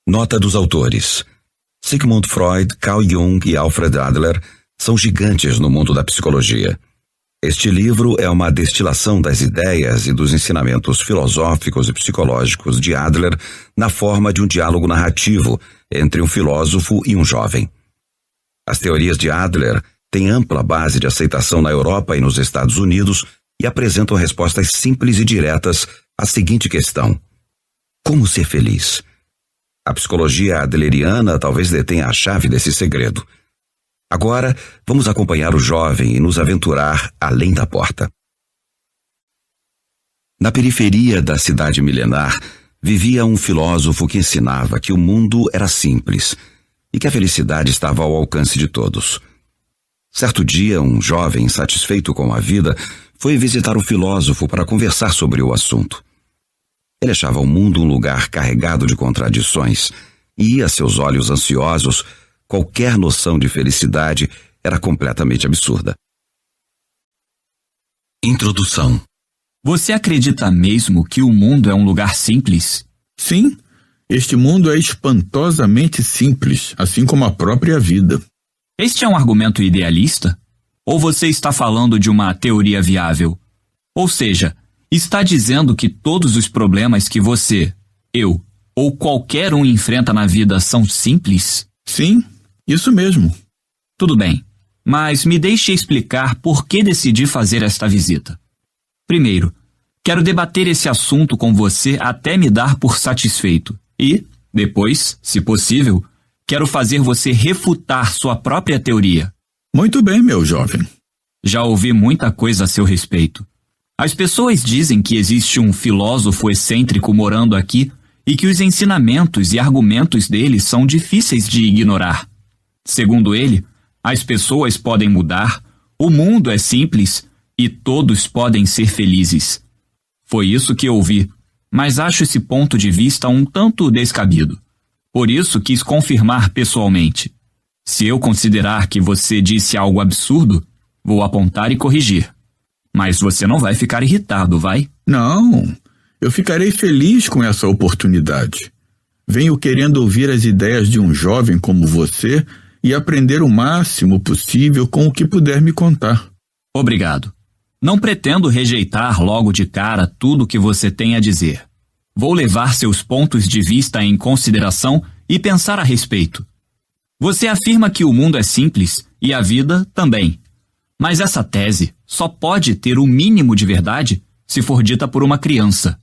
Nota dos autores. Sigmund Freud, Carl Jung e Alfred Adler são gigantes no mundo da psicologia. Este livro é uma destilação das ideias e dos ensinamentos filosóficos e psicológicos de Adler na forma de um diálogo narrativo entre um filósofo e um jovem. As teorias de Adler têm ampla base de aceitação na Europa e nos Estados Unidos e apresentam respostas simples e diretas à seguinte questão: como ser feliz? A psicologia adleriana talvez detenha a chave desse segredo. Agora, vamos acompanhar o jovem e nos aventurar além da porta. Na periferia da cidade milenar, vivia um filósofo que ensinava que o mundo era simples e que a felicidade estava ao alcance de todos. Certo dia, um jovem insatisfeito com a vida foi visitar o filósofo para conversar sobre o assunto. Ele achava o mundo um lugar carregado de contradições e, a seus olhos ansiosos, qualquer noção de felicidade era completamente absurda. Introdução. Você acredita mesmo que o mundo é um lugar simples? Sim, este mundo é espantosamente simples, assim como a própria vida. Este é um argumento idealista? Ou você está falando de uma teoria viável? Ou seja, está dizendo que todos os problemas que você, eu ou qualquer um enfrenta na vida são simples? Sim, isso mesmo. Tudo bem, mas me deixe explicar por que decidi fazer esta visita. Primeiro, quero debater esse assunto com você até me dar por satisfeito. E, depois, se possível, quero fazer você refutar sua própria teoria. Muito bem, meu jovem. Já ouvi muita coisa a seu respeito. As pessoas dizem que existe um filósofo excêntrico morando aqui e que os ensinamentos e argumentos dele são difíceis de ignorar. Segundo ele, as pessoas podem mudar, o mundo é simples e todos podem ser felizes. Foi isso que ouvi, mas acho esse ponto de vista um tanto descabido. Por isso quis confirmar pessoalmente. Se eu considerar que você disse algo absurdo, vou apontar e corrigir. Mas você não vai ficar irritado, vai? Não, eu ficarei feliz com essa oportunidade. Venho querendo ouvir as ideias de um jovem como você e aprender o máximo possível com o que puder me contar. Obrigado. Não pretendo rejeitar logo de cara tudo o que você tem a dizer. Vou levar seus pontos de vista em consideração e pensar a respeito. Você afirma que o mundo é simples e a vida também. Mas essa tese só pode ter o mínimo de verdade se for dita por uma criança.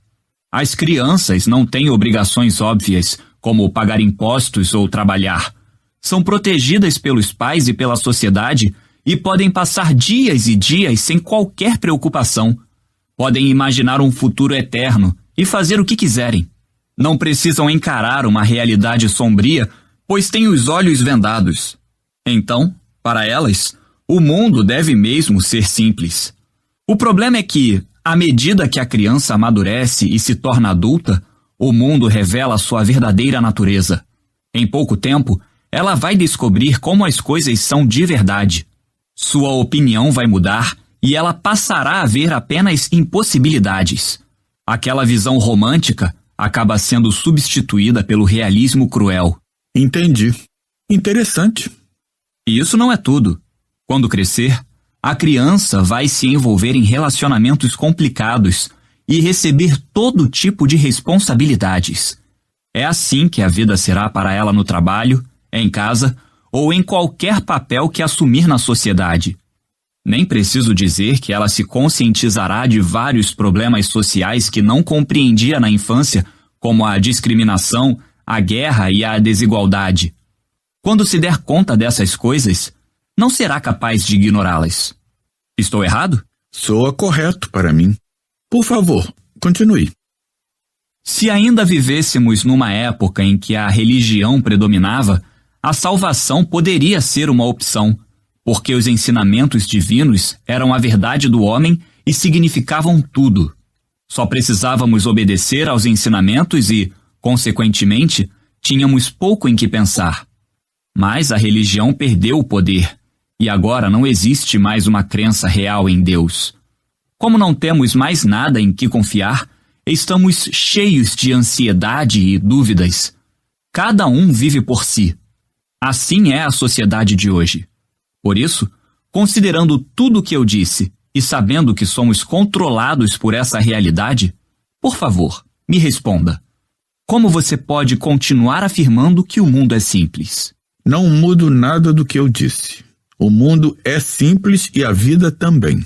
As crianças não têm obrigações óbvias, como pagar impostos ou trabalhar. São protegidas pelos pais e pela sociedade e podem passar dias e dias sem qualquer preocupação. Podem imaginar um futuro eterno e fazer o que quiserem. Não precisam encarar uma realidade sombria, pois têm os olhos vendados. Então, para elas, o mundo deve mesmo ser simples. O problema é que, à medida que a criança amadurece e se torna adulta, o mundo revela sua verdadeira natureza. Em pouco tempo, ela vai descobrir como as coisas são de verdade. Sua opinião vai mudar e ela passará a ver apenas impossibilidades. Aquela visão romântica acaba sendo substituída pelo realismo cruel. Entendi. Interessante. E isso não é tudo. Quando crescer, a criança vai se envolver em relacionamentos complicados e receber todo tipo de responsabilidades. É assim que a vida será para ela no trabalho, em casa ou em qualquer papel que assumir na sociedade. Nem preciso dizer que ela se conscientizará de vários problemas sociais que não compreendia na infância, como a discriminação, a guerra e a desigualdade. Quando se der conta dessas coisas, não será capaz de ignorá-las. Estou errado? Soa correto para mim. Por favor, continue. Se ainda vivêssemos numa época em que a religião predominava, a salvação poderia ser uma opção, porque os ensinamentos divinos eram a verdade do homem e significavam tudo. Só precisávamos obedecer aos ensinamentos e, consequentemente, tínhamos pouco em que pensar. Mas a religião perdeu o poder, e agora não existe mais uma crença real em Deus. Como não temos mais nada em que confiar, estamos cheios de ansiedade e dúvidas. Cada um vive por si. Assim é a sociedade de hoje. Por isso, considerando tudo o que eu disse e sabendo que somos controlados por essa realidade, por favor, me responda. Como você pode continuar afirmando que o mundo é simples? Não mudo nada do que eu disse. O mundo é simples e a vida também.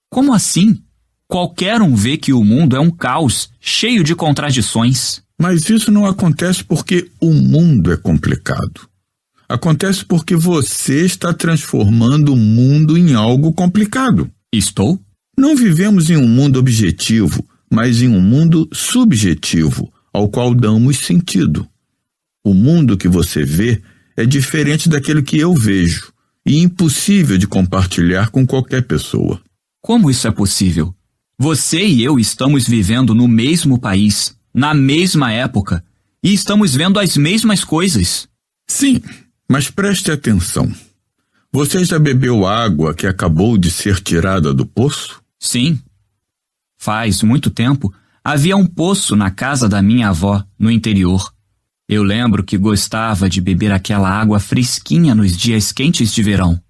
Como assim? Qualquer um vê que o mundo é um caos, cheio de contradições. Mas isso não acontece porque o mundo é complicado. Acontece porque você está transformando o mundo em algo complicado. Estou? Não vivemos em um mundo objetivo, mas em um mundo subjetivo, ao qual damos sentido. O mundo que você vê é diferente daquele que eu vejo e impossível de compartilhar com qualquer pessoa. Como isso é possível? Você e eu estamos vivendo no mesmo país, na mesma época, e estamos vendo as mesmas coisas. Sim, mas preste atenção. Você já bebeu água que acabou de ser tirada do poço? Sim. Faz muito tempo, havia um poço na casa da minha avó, no interior. Eu lembro que gostava de beber aquela água fresquinha nos dias quentes de verão.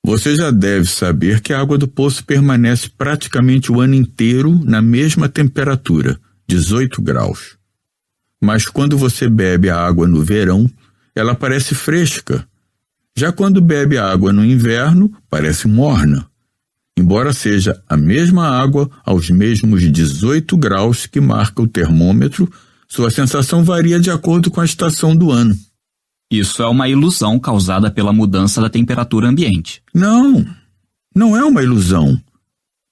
Você já deve saber que a água do poço permanece praticamente o ano inteiro na mesma temperatura, 18 graus. Mas quando você bebe a água no verão, ela parece fresca. Já quando bebe a água no inverno, parece morna. Embora seja a mesma água aos mesmos 18 graus que marca o termômetro, sua sensação varia de acordo com a estação do ano. Isso é uma ilusão causada pela mudança da temperatura ambiente. Não é uma ilusão.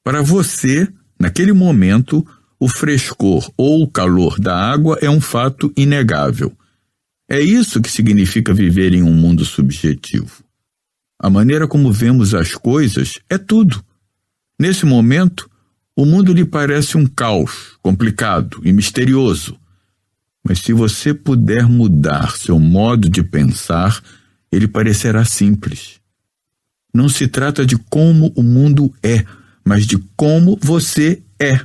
Para você, naquele momento, o frescor ou o calor da água é um fato inegável. É isso que significa viver em um mundo subjetivo. A maneira como vemos as coisas é tudo. Nesse momento, o mundo lhe parece um caos, complicado e misterioso. Mas se você puder mudar seu modo de pensar, ele parecerá simples. Não se trata de como o mundo é, mas de como você é.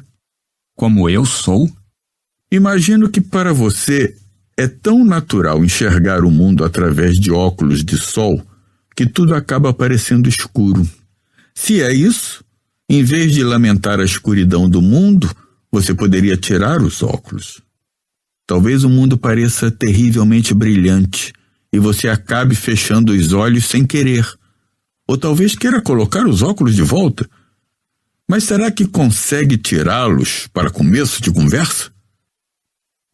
Como eu sou? Imagino que para você é tão natural enxergar o mundo através de óculos de sol que tudo acaba parecendo escuro. Se é isso, em vez de lamentar a escuridão do mundo, você poderia tirar os óculos. Talvez o mundo pareça terrivelmente brilhante e você acabe fechando os olhos sem querer. Ou talvez queira colocar os óculos de volta. Mas será que consegue tirá-los para começo de conversa?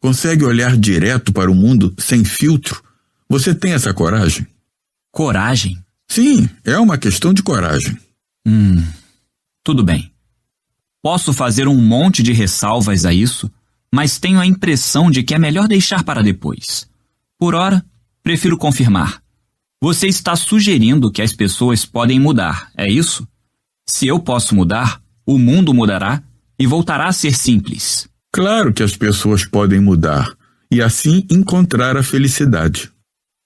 Consegue olhar direto para o mundo sem filtro? Você tem essa coragem? Coragem? Sim, é uma questão de coragem. Tudo bem. Posso fazer um monte de ressalvas a isso, mas tenho a impressão de que é melhor deixar para depois. Por ora, prefiro confirmar. Você está sugerindo que as pessoas podem mudar, é isso? Se eu posso mudar, o mundo mudará e voltará a ser simples. Claro que as pessoas podem mudar e assim encontrar a felicidade.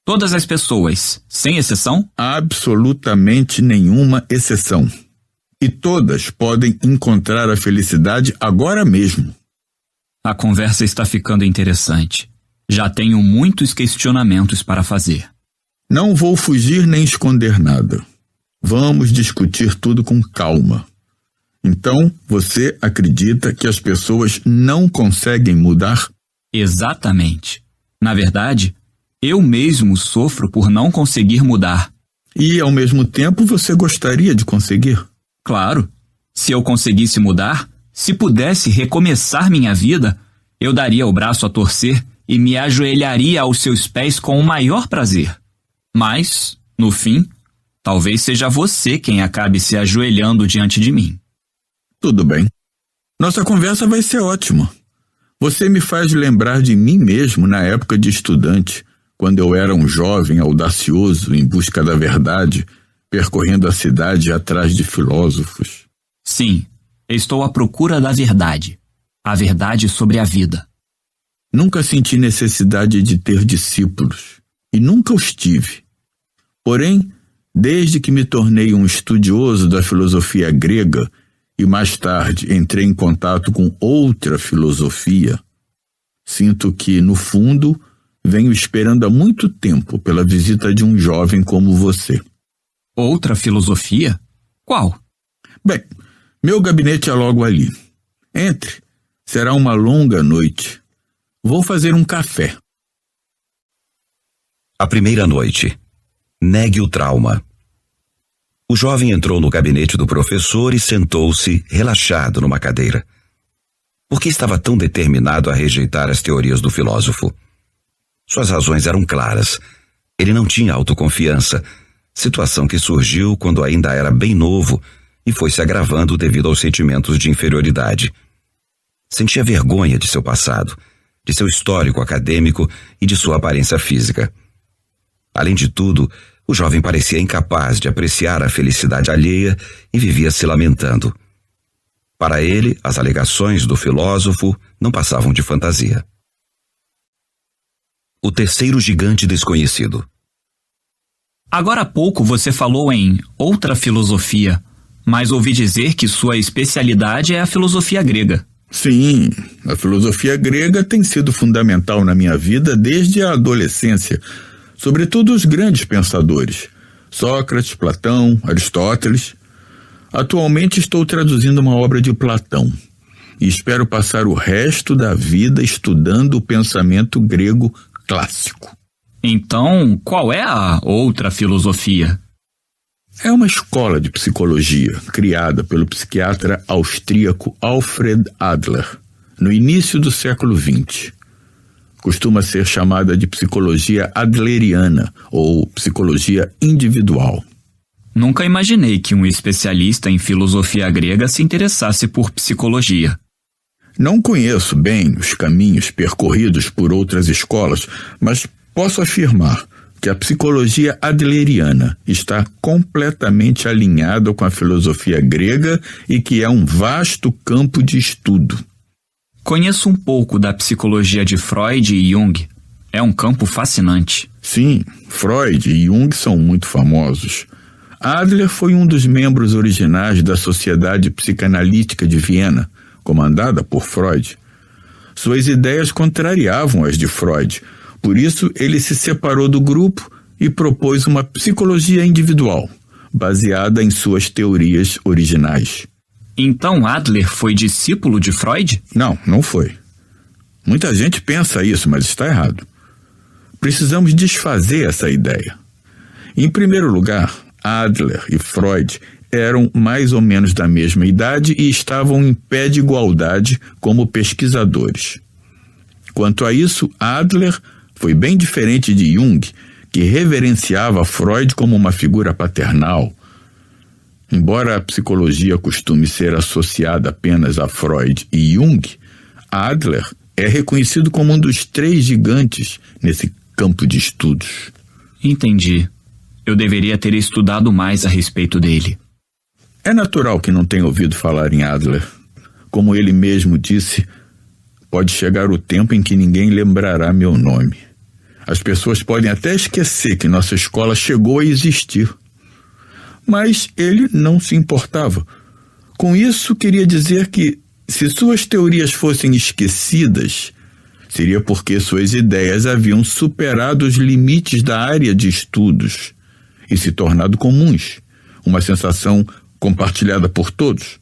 Todas as pessoas, sem exceção? Absolutamente nenhuma exceção. E todas podem encontrar a felicidade agora mesmo. A conversa está ficando interessante. Já tenho muitos questionamentos para fazer. Não vou fugir nem esconder nada. Vamos discutir tudo com calma. Então, você acredita que as pessoas não conseguem mudar? Exatamente. Na verdade, eu mesmo sofro por não conseguir mudar. E, ao mesmo tempo, você gostaria de conseguir? Claro. Se eu conseguisse mudar, se pudesse recomeçar minha vida, eu daria o braço a torcer e me ajoelharia aos seus pés com o maior prazer. Mas, no fim, talvez seja você quem acabe se ajoelhando diante de mim. Tudo bem. Nossa conversa vai ser ótima. Você me faz lembrar de mim mesmo na época de estudante, quando eu era um jovem audacioso em busca da verdade, percorrendo a cidade atrás de filósofos. Sim, estou à procura da verdade. A verdade sobre a vida. Nunca senti necessidade de ter discípulos, e nunca os tive. Porém, desde que me tornei um estudioso da filosofia grega e mais tarde entrei em contato com outra filosofia, sinto que, no fundo, venho esperando há muito tempo pela visita de um jovem como você. Outra filosofia? Qual? Bem, meu gabinete é logo ali. Entre. Será uma longa noite. Vou fazer um café. A primeira noite. Negue o trauma. O jovem entrou no gabinete do professor e sentou-se, relaxado, numa cadeira. Por que estava tão determinado a rejeitar as teorias do filósofo? Suas razões eram claras. Ele não tinha autoconfiança, situação que surgiu quando ainda era bem novo e foi se agravando devido aos sentimentos de inferioridade. Sentia vergonha de seu passado, de seu histórico acadêmico e de sua aparência física. Além de tudo, o jovem parecia incapaz de apreciar a felicidade alheia e vivia se lamentando. Para ele, as alegações do filósofo não passavam de fantasia. O terceiro gigante desconhecido. Agora há pouco você falou em outra filosofia, mas ouvi dizer que sua especialidade é a filosofia grega. Sim, a filosofia grega tem sido fundamental na minha vida desde a adolescência, sobretudo os grandes pensadores, Sócrates, Platão, Aristóteles. Atualmente estou traduzindo uma obra de Platão e espero passar o resto da vida estudando o pensamento grego clássico. Então, qual é a outra filosofia? É uma escola de psicologia criada pelo psiquiatra austríaco Alfred Adler no início do século XX. Costuma ser chamada de psicologia adleriana ou psicologia individual. Nunca imaginei que um especialista em filosofia grega se interessasse por psicologia. Não conheço bem os caminhos percorridos por outras escolas, mas posso afirmar que a psicologia adleriana está completamente alinhada com a filosofia grega e que é um vasto campo de estudo. Conheço um pouco da psicologia de Freud e Jung. É um campo fascinante. Sim, Freud e Jung são muito famosos. Adler foi um dos membros originais da Sociedade Psicanalítica de Viena, comandada por Freud. Suas ideias contrariavam as de Freud, por isso ele se separou do grupo e propôs uma psicologia individual, baseada em suas teorias originais. Então Adler foi discípulo de Freud? Não foi. Muita gente pensa isso, mas está errado. Precisamos desfazer essa ideia. Em primeiro lugar, Adler e Freud eram mais ou menos da mesma idade e estavam em pé de igualdade como pesquisadores. Quanto a isso, Adler foi bem diferente de Jung, que reverenciava Freud como uma figura paternal. Embora a psicologia costume ser associada apenas a Freud e Jung, Adler é reconhecido como um dos 3 gigantes nesse campo de estudos. Entendi. Eu deveria ter estudado mais a respeito dele. É natural que não tenha ouvido falar em Adler. Como ele mesmo disse, pode chegar o tempo em que ninguém lembrará meu nome. As pessoas podem até esquecer que nossa escola chegou a existir. Mas ele não se importava. Com isso, queria dizer que, se suas teorias fossem esquecidas, seria porque suas ideias haviam superado os limites da área de estudos e se tornado comuns, uma sensação compartilhada por todos.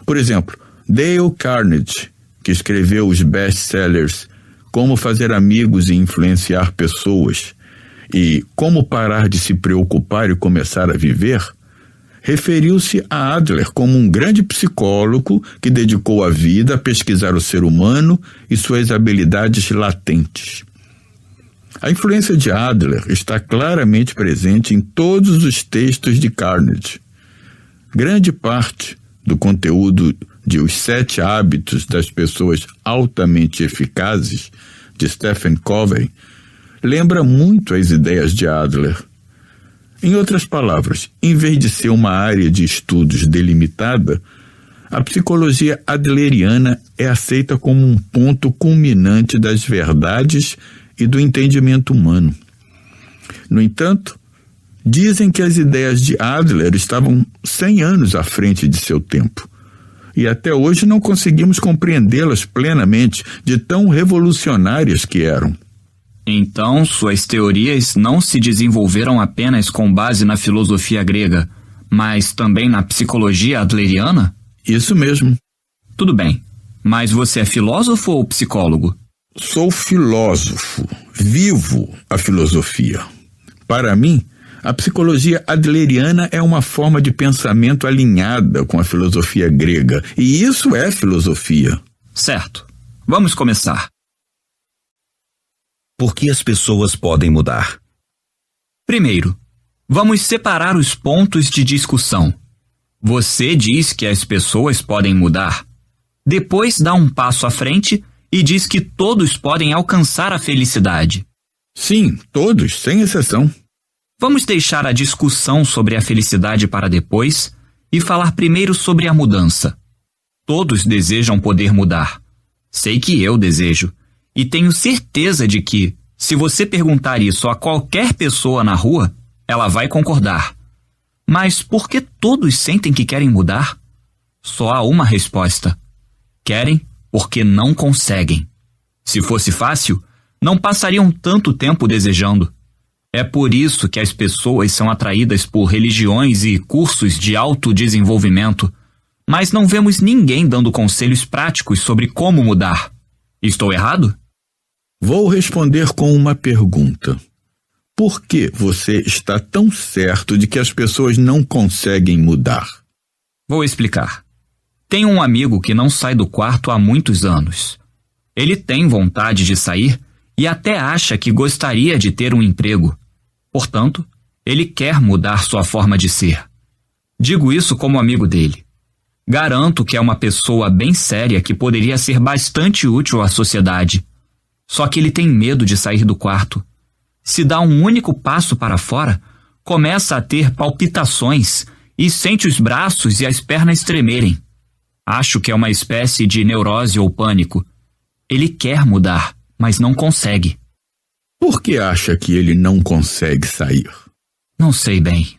Por exemplo, Dale Carnegie, que escreveu os best-sellers Como Fazer Amigos e Influenciar Pessoas e Como Parar de Se Preocupar e Começar a Viver, referiu-se a Adler como um grande psicólogo que dedicou a vida a pesquisar o ser humano e suas habilidades latentes. A influência de Adler está claramente presente em todos os textos de Carnegie. Grande parte do conteúdo de Os 7 Hábitos das Pessoas Altamente Eficazes, de Stephen Covey, lembra muito as ideias de Adler. Em outras palavras, em vez de ser uma área de estudos delimitada, a psicologia adleriana é aceita como um ponto culminante das verdades e do entendimento humano. No entanto, dizem que as ideias de Adler estavam 100 anos à frente de seu tempo, e até hoje não conseguimos compreendê-las plenamente, de tão revolucionárias que eram. Então, suas teorias não se desenvolveram apenas com base na filosofia grega, mas também na psicologia adleriana? Isso mesmo. Tudo bem, mas você é filósofo ou psicólogo? Sou filósofo. Vivo a filosofia. Para mim, a psicologia adleriana é uma forma de pensamento alinhada com a filosofia grega, e isso é filosofia. Certo. Vamos começar. Por que as pessoas podem mudar? Primeiro, vamos separar os pontos de discussão. Você diz que as pessoas podem mudar. Depois dá um passo à frente e diz que todos podem alcançar a felicidade. Sim, todos, sem exceção. Vamos deixar a discussão sobre a felicidade para depois e falar primeiro sobre a mudança. Todos desejam poder mudar. Sei que eu desejo. E tenho certeza de que, se você perguntar isso a qualquer pessoa na rua, ela vai concordar. Mas por que todos sentem que querem mudar? Só há uma resposta. Querem porque não conseguem. Se fosse fácil, não passariam tanto tempo desejando. É por isso que as pessoas são atraídas por religiões e cursos de autodesenvolvimento, mas não vemos ninguém dando conselhos práticos sobre como mudar. Estou errado? Vou responder com uma pergunta. Por que você está tão certo de que as pessoas não conseguem mudar? Vou explicar. Tenho um amigo que não sai do quarto há muitos anos. Ele tem vontade de sair e até acha que gostaria de ter um emprego. Portanto, ele quer mudar sua forma de ser. Digo isso como amigo dele. Garanto que é uma pessoa bem séria que poderia ser bastante útil à sociedade. Só que ele tem medo de sair do quarto. Se dá um único passo para fora, começa a ter palpitações e sente os braços e as pernas tremerem. Acho que é uma espécie de neurose ou pânico. Ele quer mudar, mas não consegue. Por que acha que ele não consegue sair? Não sei bem.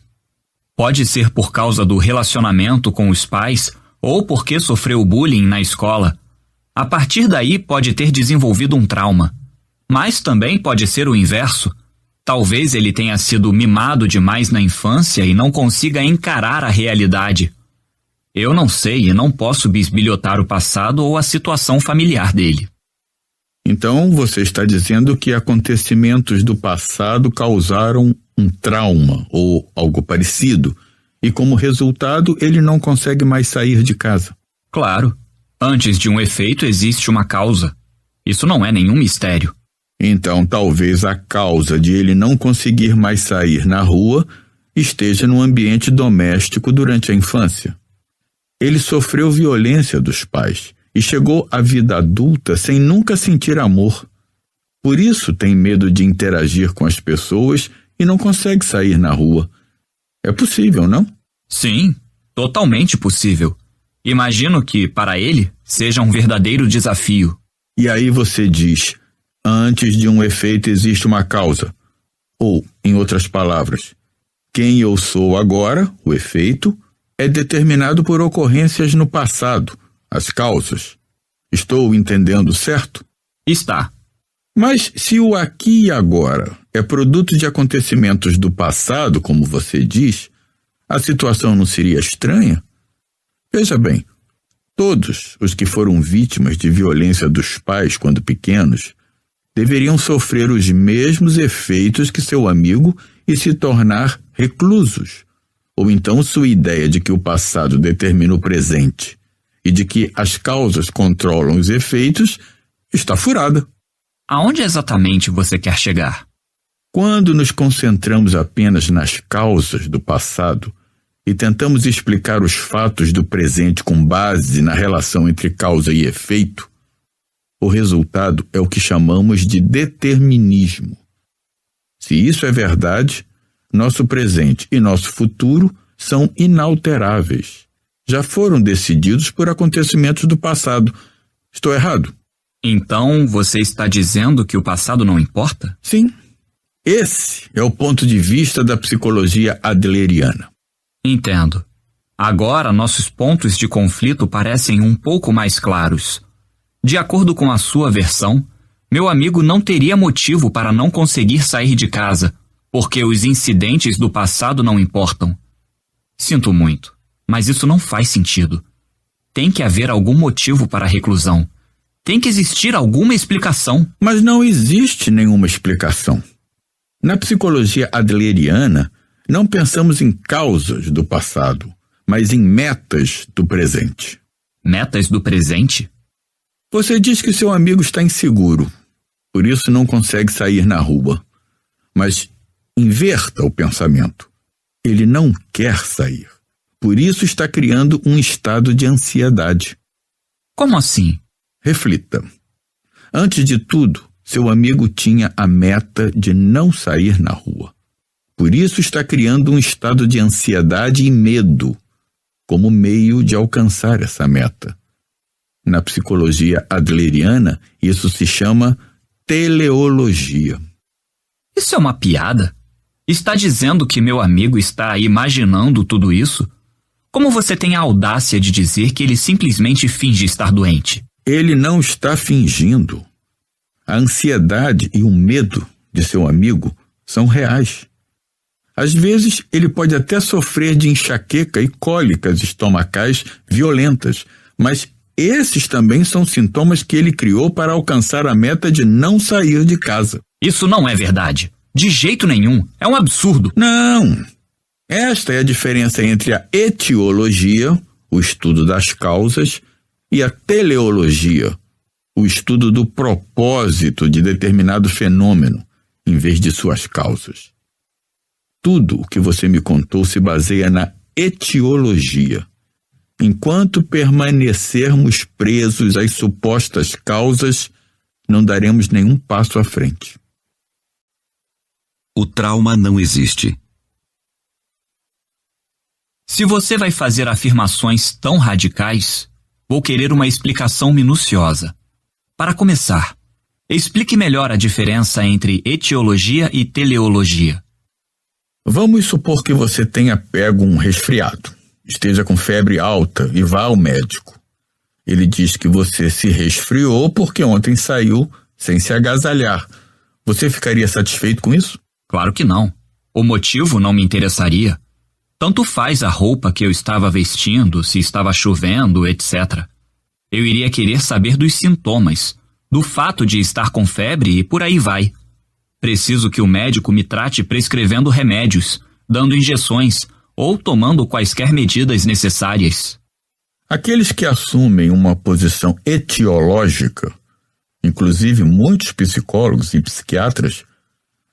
Pode ser por causa do relacionamento com os pais ou porque sofreu bullying na escola. A partir daí pode ter desenvolvido um trauma. Mas também pode ser o inverso. Talvez ele tenha sido mimado demais na infância e não consiga encarar a realidade. Eu não sei e não posso bisbilhotar o passado ou a situação familiar dele. Então você está dizendo que acontecimentos do passado causaram um trauma ou algo parecido, e como resultado ele não consegue mais sair de casa. Claro. Antes de um efeito existe uma causa. Isso não é nenhum mistério. Então talvez a causa de ele não conseguir mais sair na rua esteja no ambiente doméstico durante a infância. Ele sofreu violência dos pais e chegou à vida adulta sem nunca sentir amor. Por isso tem medo de interagir com as pessoas e não consegue sair na rua. É possível, não? Sim, totalmente possível. Imagino que, para ele, seja um verdadeiro desafio. E aí você diz, antes de um efeito existe uma causa. Ou, em outras palavras, quem eu sou agora, o efeito, é determinado por ocorrências no passado, as causas. Estou entendendo certo? Está. Mas se o aqui e agora é produto de acontecimentos do passado, como você diz, a situação não seria estranha? Veja bem, todos os que foram vítimas de violência dos pais quando pequenos deveriam sofrer os mesmos efeitos que seu amigo e se tornar reclusos. Ou então sua ideia de que o passado determina o presente e de que as causas controlam os efeitos está furada. Aonde exatamente você quer chegar? Quando nos concentramos apenas nas causas do passado e tentamos explicar os fatos do presente com base na relação entre causa e efeito, o resultado é o que chamamos de determinismo. Se isso é verdade, nosso presente e nosso futuro são inalteráveis. Já foram decididos por acontecimentos do passado. Estou errado? Então, você está dizendo que o passado não importa? Sim. Esse é o ponto de vista da psicologia adleriana. Entendo. Agora, nossos pontos de conflito parecem um pouco mais claros. De acordo com a sua versão, Meu amigo não teria motivo para não conseguir sair de casa, porque os incidentes do passado não importam. Sinto muito, mas isso não faz sentido. Tem que haver algum motivo para a reclusão. Tem que existir alguma explicação. Mas não existe nenhuma explicação. Na psicologia adleriana, não pensamos em causas do passado, mas em metas do presente. Metas do presente? Você diz que seu amigo está inseguro, por isso não consegue sair na rua. Mas inverta o pensamento. Ele não quer sair. Por isso está criando um estado de ansiedade. Como assim? Reflita. Antes de tudo, seu amigo tinha a meta de não sair na rua. Por isso está criando um estado de ansiedade e medo, como meio de alcançar essa meta. Na psicologia adleriana, isso se chama teleologia. Isso é uma piada? Está dizendo que meu amigo está imaginando tudo isso? Como você tem a audácia de dizer que ele simplesmente finge estar doente? Ele não está fingindo. A ansiedade e o medo de seu amigo são reais. Às vezes, ele pode até sofrer de enxaqueca e cólicas estomacais violentas, mas esses também são sintomas que ele criou para alcançar a meta de não sair de casa. Isso não é verdade. De jeito nenhum. É um absurdo. Não. Esta é a diferença entre a etiologia, o estudo das causas, e a teleologia, o estudo do propósito de determinado fenômeno, em vez de suas causas. Tudo o que você me contou se baseia na etiologia. Enquanto permanecermos presos às supostas causas, não daremos nenhum passo à frente. O trauma não existe. Se você vai fazer afirmações tão radicais, vou querer uma explicação minuciosa. Para começar, explique melhor a diferença entre etiologia e teleologia. Vamos supor que você tenha pego um resfriado, esteja com febre alta e vá ao médico. Ele diz que você se resfriou porque ontem saiu sem se agasalhar. Você ficaria satisfeito com isso? Claro que não. O motivo não me interessaria. Tanto faz a roupa que eu estava vestindo, se estava chovendo, etc. Eu iria querer saber dos sintomas, do fato de estar com febre e por aí vai. Preciso que o médico me trate prescrevendo remédios, dando injeções ou tomando quaisquer medidas necessárias. Aqueles que assumem uma posição etiológica, inclusive muitos psicólogos e psiquiatras,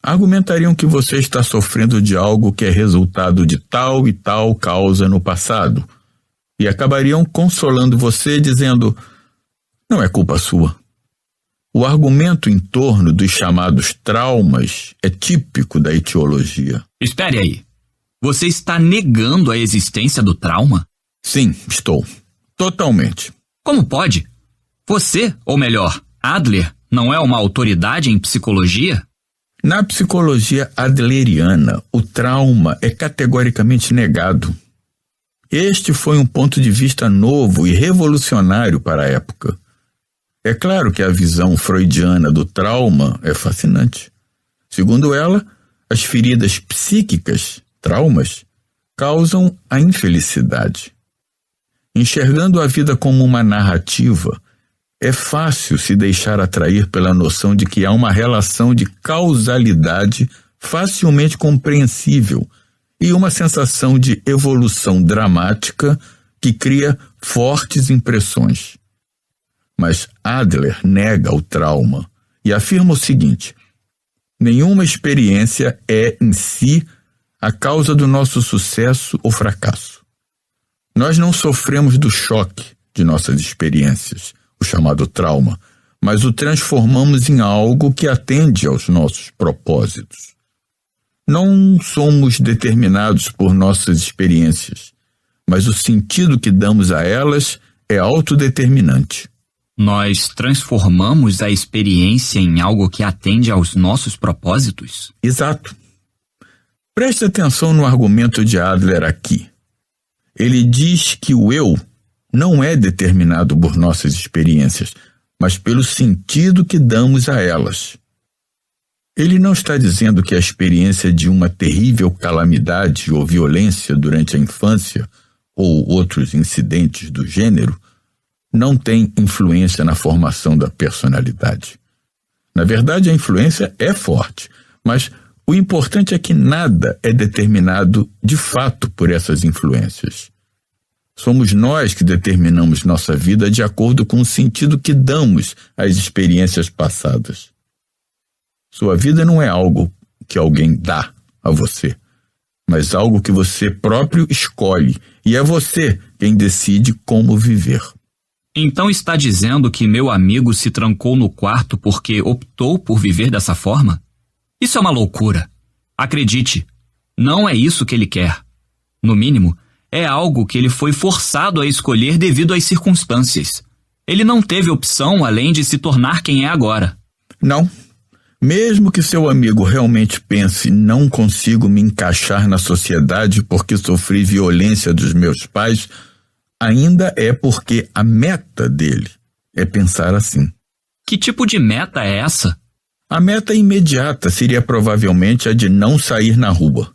argumentariam que você está sofrendo de algo que é resultado de tal e tal causa no passado, e acabariam consolando você dizendo: não é culpa sua. O argumento em torno dos chamados traumas é típico da etiologia. Espere aí. Você está negando a existência do trauma? Sim, estou. Totalmente. Como pode? Você, ou melhor, Adler, não é uma autoridade em psicologia? Na psicologia adleriana, o trauma é categoricamente negado. Este foi um ponto de vista novo e revolucionário para a época. É claro que a visão freudiana do trauma é fascinante. Segundo ela, as feridas psíquicas, traumas, causam a infelicidade. Enxergando a vida como uma narrativa, é fácil se deixar atrair pela noção de que há uma relação de causalidade facilmente compreensível e uma sensação de evolução dramática que cria fortes impressões. Mas Adler nega o trauma e afirma o seguinte: nenhuma experiência é, em si, a causa do nosso sucesso ou fracasso. Nós não sofremos do choque de nossas experiências, o chamado trauma, mas o transformamos em algo que atende aos nossos propósitos. Não somos determinados por nossas experiências, mas o sentido que damos a elas é autodeterminante. Nós transformamos a experiência em algo que atende aos nossos propósitos? Exato. Preste atenção no argumento de Adler aqui. Ele diz que o eu não é determinado por nossas experiências, mas pelo sentido que damos a elas. Ele não está dizendo que a experiência de uma terrível calamidade ou violência durante a infância ou outros incidentes do gênero não tem influência na formação da personalidade. Na verdade, a influência é forte, mas o importante é que nada é determinado de fato por essas influências. Somos nós que determinamos nossa vida de acordo com o sentido que damos às experiências passadas. Sua vida não é algo que alguém dá a você, mas algo que você próprio escolhe, e é você quem decide como viver. Então está dizendo que meu amigo se trancou no quarto porque optou por viver dessa forma? Isso é uma loucura. Acredite, não é isso que ele quer. No mínimo, é algo que ele foi forçado a escolher devido às circunstâncias. Ele não teve opção além de se tornar quem é agora. Não. Mesmo que seu amigo realmente pense, não consigo me encaixar na sociedade porque sofri violência dos meus pais, ainda é porque a meta dele é pensar assim. Que tipo de meta é essa? A meta imediata seria provavelmente a de não sair na rua.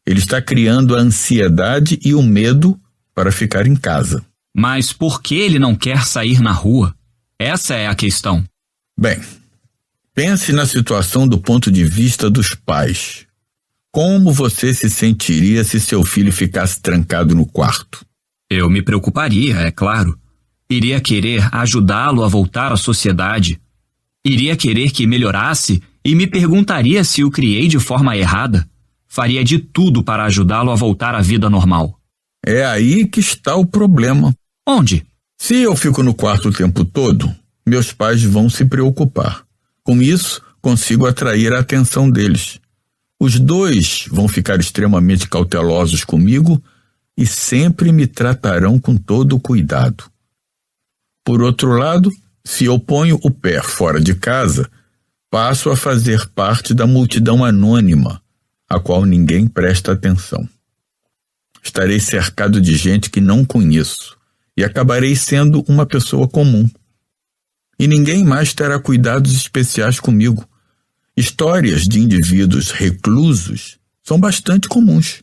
Ele está criando a ansiedade e o medo para ficar em casa. Mas por que ele não quer sair na rua? Essa é a questão. Bem, pense na situação do ponto de vista dos pais. Como você se sentiria se seu filho ficasse trancado no quarto? Eu me preocuparia, é claro. Iria querer ajudá-lo a voltar à sociedade. Iria querer que melhorasse e me perguntaria se o criei de forma errada. Faria de tudo para ajudá-lo a voltar à vida normal. É aí que está o problema. Onde? Se eu fico no quarto o tempo todo, meus pais vão se preocupar. Com isso, consigo atrair a atenção deles. Os dois vão ficar extremamente cautelosos comigo e sempre me tratarão com todo o cuidado. Por outro lado, se eu ponho o pé fora de casa, passo a fazer parte da multidão anônima, a qual ninguém presta atenção. Estarei cercado de gente que não conheço e acabarei sendo uma pessoa comum. E ninguém mais terá cuidados especiais comigo. Histórias de indivíduos reclusos são bastante comuns.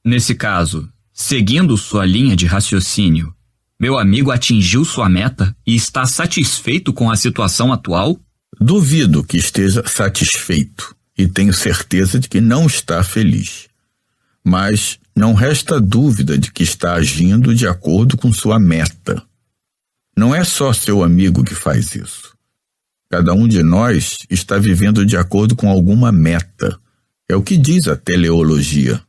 Nesse caso, seguindo sua linha de raciocínio, meu amigo atingiu sua meta e está satisfeito com a situação atual? Duvido que esteja satisfeito e tenho certeza de que não está feliz. Mas não resta dúvida de que está agindo de acordo com sua meta. Não é só seu amigo que faz isso. Cada um de nós está vivendo de acordo com alguma meta. É o que diz a teleologia.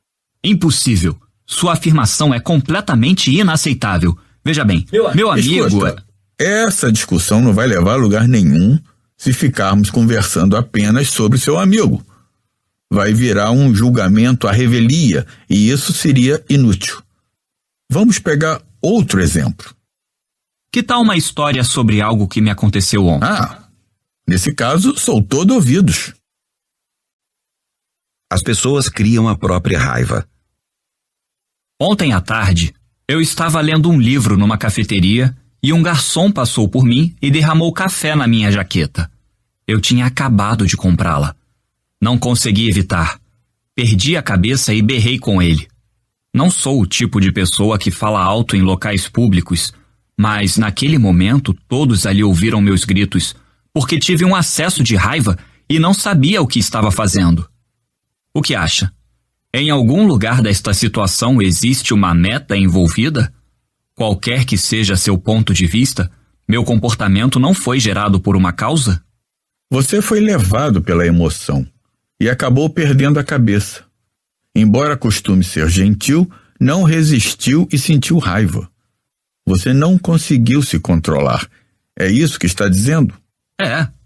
Impossível. Sua afirmação é completamente inaceitável. Veja bem, meu amigo... Escuta, essa discussão não vai levar a lugar nenhum se ficarmos conversando apenas sobre seu amigo. Vai virar um julgamento à revelia e isso seria inútil. Vamos pegar outro exemplo. Que tal uma história sobre algo que me aconteceu ontem? Nesse caso, sou todo ouvidos. As pessoas criam a própria raiva. Ontem à tarde, eu estava lendo um livro numa cafeteria e um garçom passou por mim e derramou café na minha jaqueta. Eu tinha acabado de comprá-la. Não consegui evitar. Perdi a cabeça e berrei com ele. Não sou o tipo de pessoa que fala alto em locais públicos, mas naquele momento todos ali ouviram meus gritos, porque tive um acesso de raiva e não sabia o que estava fazendo. O que acha? Em algum lugar desta situação existe uma meta envolvida? Qualquer que seja seu ponto de vista, meu comportamento não foi gerado por uma causa? Você foi levado pela emoção e acabou perdendo a cabeça. Embora costume ser gentil, não resistiu e sentiu raiva. Você não conseguiu se controlar. É isso que está dizendo?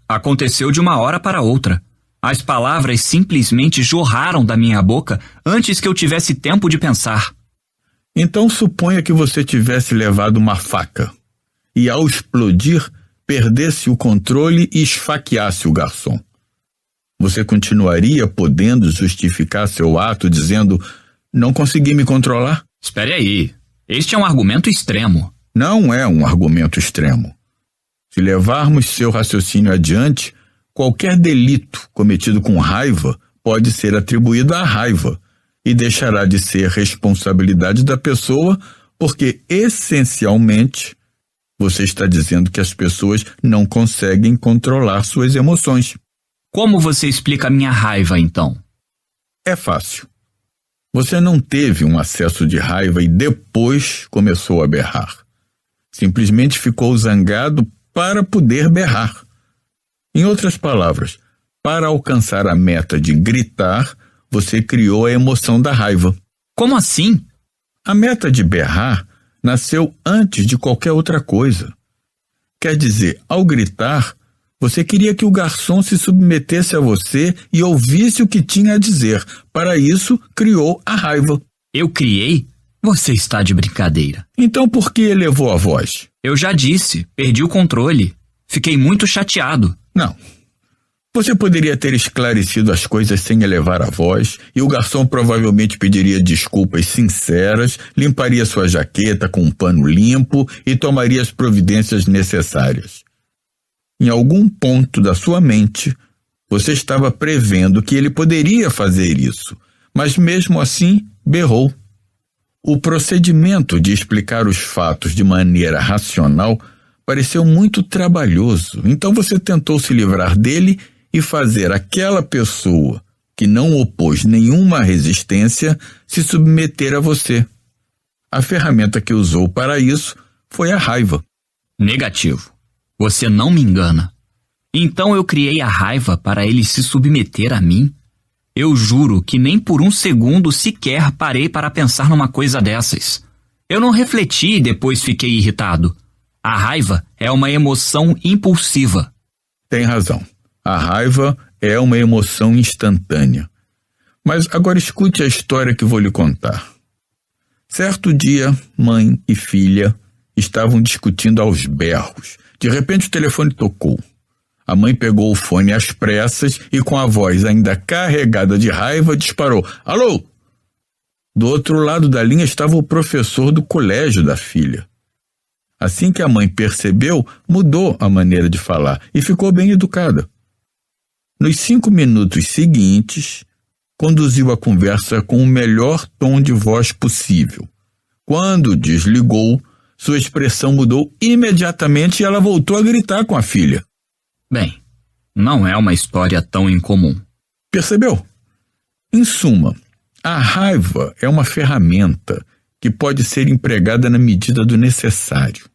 Aconteceu de uma hora para outra. As palavras simplesmente jorraram da minha boca antes que eu tivesse tempo de pensar. Então suponha que você tivesse levado uma faca e, ao explodir, perdesse o controle e esfaqueasse o garçom. Você continuaria podendo justificar seu ato dizendo: não consegui me controlar? Espere aí. Este é um argumento extremo. Não é um argumento extremo. Se levarmos seu raciocínio adiante, qualquer delito cometido com raiva pode ser atribuído à raiva e deixará de ser responsabilidade da pessoa, porque, essencialmente, você está dizendo que as pessoas não conseguem controlar suas emoções. Como você explica a minha raiva, então? É fácil. Você não teve um acesso de raiva e depois começou a berrar. Simplesmente ficou zangado para poder berrar. Em outras palavras, para alcançar a meta de gritar, você criou a emoção da raiva. Como assim? A meta de berrar nasceu antes de qualquer outra coisa. Quer dizer, ao gritar, você queria que o garçom se submetesse a você e ouvisse o que tinha a dizer. Para isso, criou a raiva. Eu criei? Você está de brincadeira. Então por que elevou a voz? Eu já disse, perdi o controle. Fiquei muito chateado. Não. Você poderia ter esclarecido as coisas sem elevar a voz, e o garçom provavelmente pediria desculpas sinceras, limparia sua jaqueta com um pano limpo e tomaria as providências necessárias. Em algum ponto da sua mente, você estava prevendo que ele poderia fazer isso, mas mesmo assim berrou. O procedimento de explicar os fatos de maneira racional pareceu muito trabalhoso, então você tentou se livrar dele e fazer aquela pessoa que não opôs nenhuma resistência se submeter a você. A ferramenta que usou para isso foi a raiva. Negativo. Você não me engana. Então eu criei a raiva para ele se submeter a mim? Eu juro que nem por um segundo sequer parei para pensar numa coisa dessas. Eu não refleti e depois fiquei irritado. A raiva é uma emoção impulsiva. Tem razão. A raiva é uma emoção instantânea. Mas agora escute a história que vou lhe contar. Certo dia, mãe e filha estavam discutindo aos berros. De repente o telefone tocou. A mãe pegou o fone às pressas e, com a voz ainda carregada de raiva, disparou: "Alô?" Do outro lado da linha estava o professor do colégio da filha. Assim que a mãe percebeu, mudou a maneira de falar e ficou bem educada. Nos 5 minutos seguintes, conduziu a conversa com o melhor tom de voz possível. Quando desligou, sua expressão mudou imediatamente e ela voltou a gritar com a filha. Bem, não é uma história tão incomum. Percebeu? Em suma, a raiva é uma ferramenta que pode ser empregada na medida do necessário.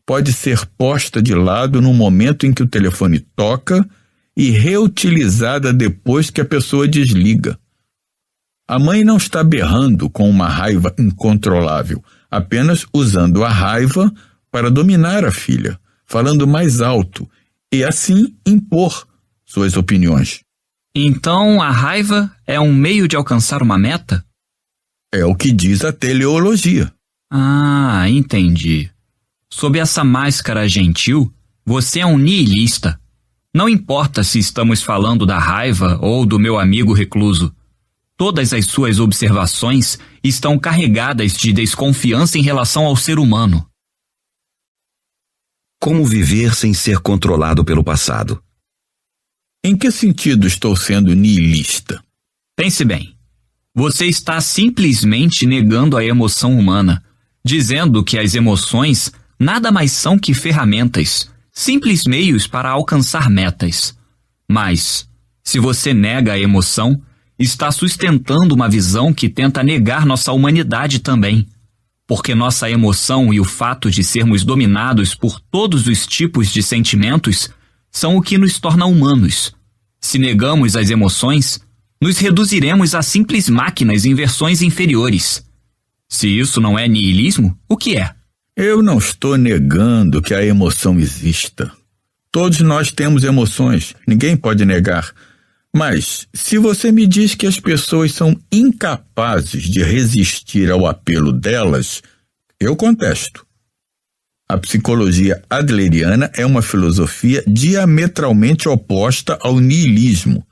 Pode ser posta de lado no momento em que o telefone toca e reutilizada depois que a pessoa desliga. A mãe não está berrando com uma raiva incontrolável, apenas usando a raiva para dominar a filha, falando mais alto e assim impor suas opiniões. Então a raiva é um meio de alcançar uma meta? É o que diz a teleologia. Ah, entendi. Sob essa máscara gentil, você é um nihilista. Não importa se estamos falando da raiva ou do meu amigo recluso. Todas as suas observações estão carregadas de desconfiança em relação ao ser humano. Como viver sem ser controlado pelo passado? Em que sentido estou sendo nihilista? Pense bem. Você está simplesmente negando a emoção humana, dizendo que as emoções nada mais são que ferramentas, simples meios para alcançar metas. Mas, se você nega a emoção, está sustentando uma visão que tenta negar nossa humanidade também. Porque nossa emoção e o fato de sermos dominados por todos os tipos de sentimentos são o que nos torna humanos. Se negamos as emoções, nos reduziremos a simples máquinas em versões inferiores. Se isso não é niilismo, o que é? Eu não estou negando que a emoção exista. Todos nós temos emoções, ninguém pode negar. Mas, se você me diz que as pessoas são incapazes de resistir ao apelo delas, eu contesto. A psicologia adleriana é uma filosofia diametralmente oposta ao niilismo.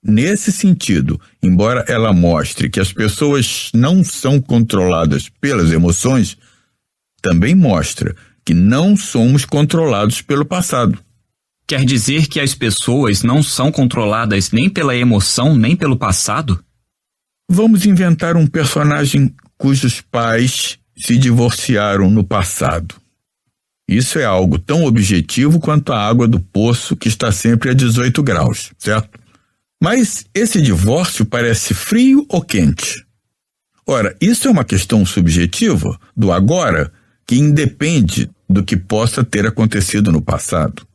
Nesse sentido, embora ela mostre que as pessoas não são controladas pelas emoções, também mostra que não somos controlados pelo passado. Quer dizer que as pessoas não são controladas nem pela emoção nem pelo passado? Vamos inventar um personagem cujos pais se divorciaram no passado. Isso é algo tão objetivo quanto a água do poço que está sempre a 18 graus, certo? Mas esse divórcio parece frio ou quente? Ora, isso é uma questão subjetiva do agora que independe do que possa ter acontecido no passado.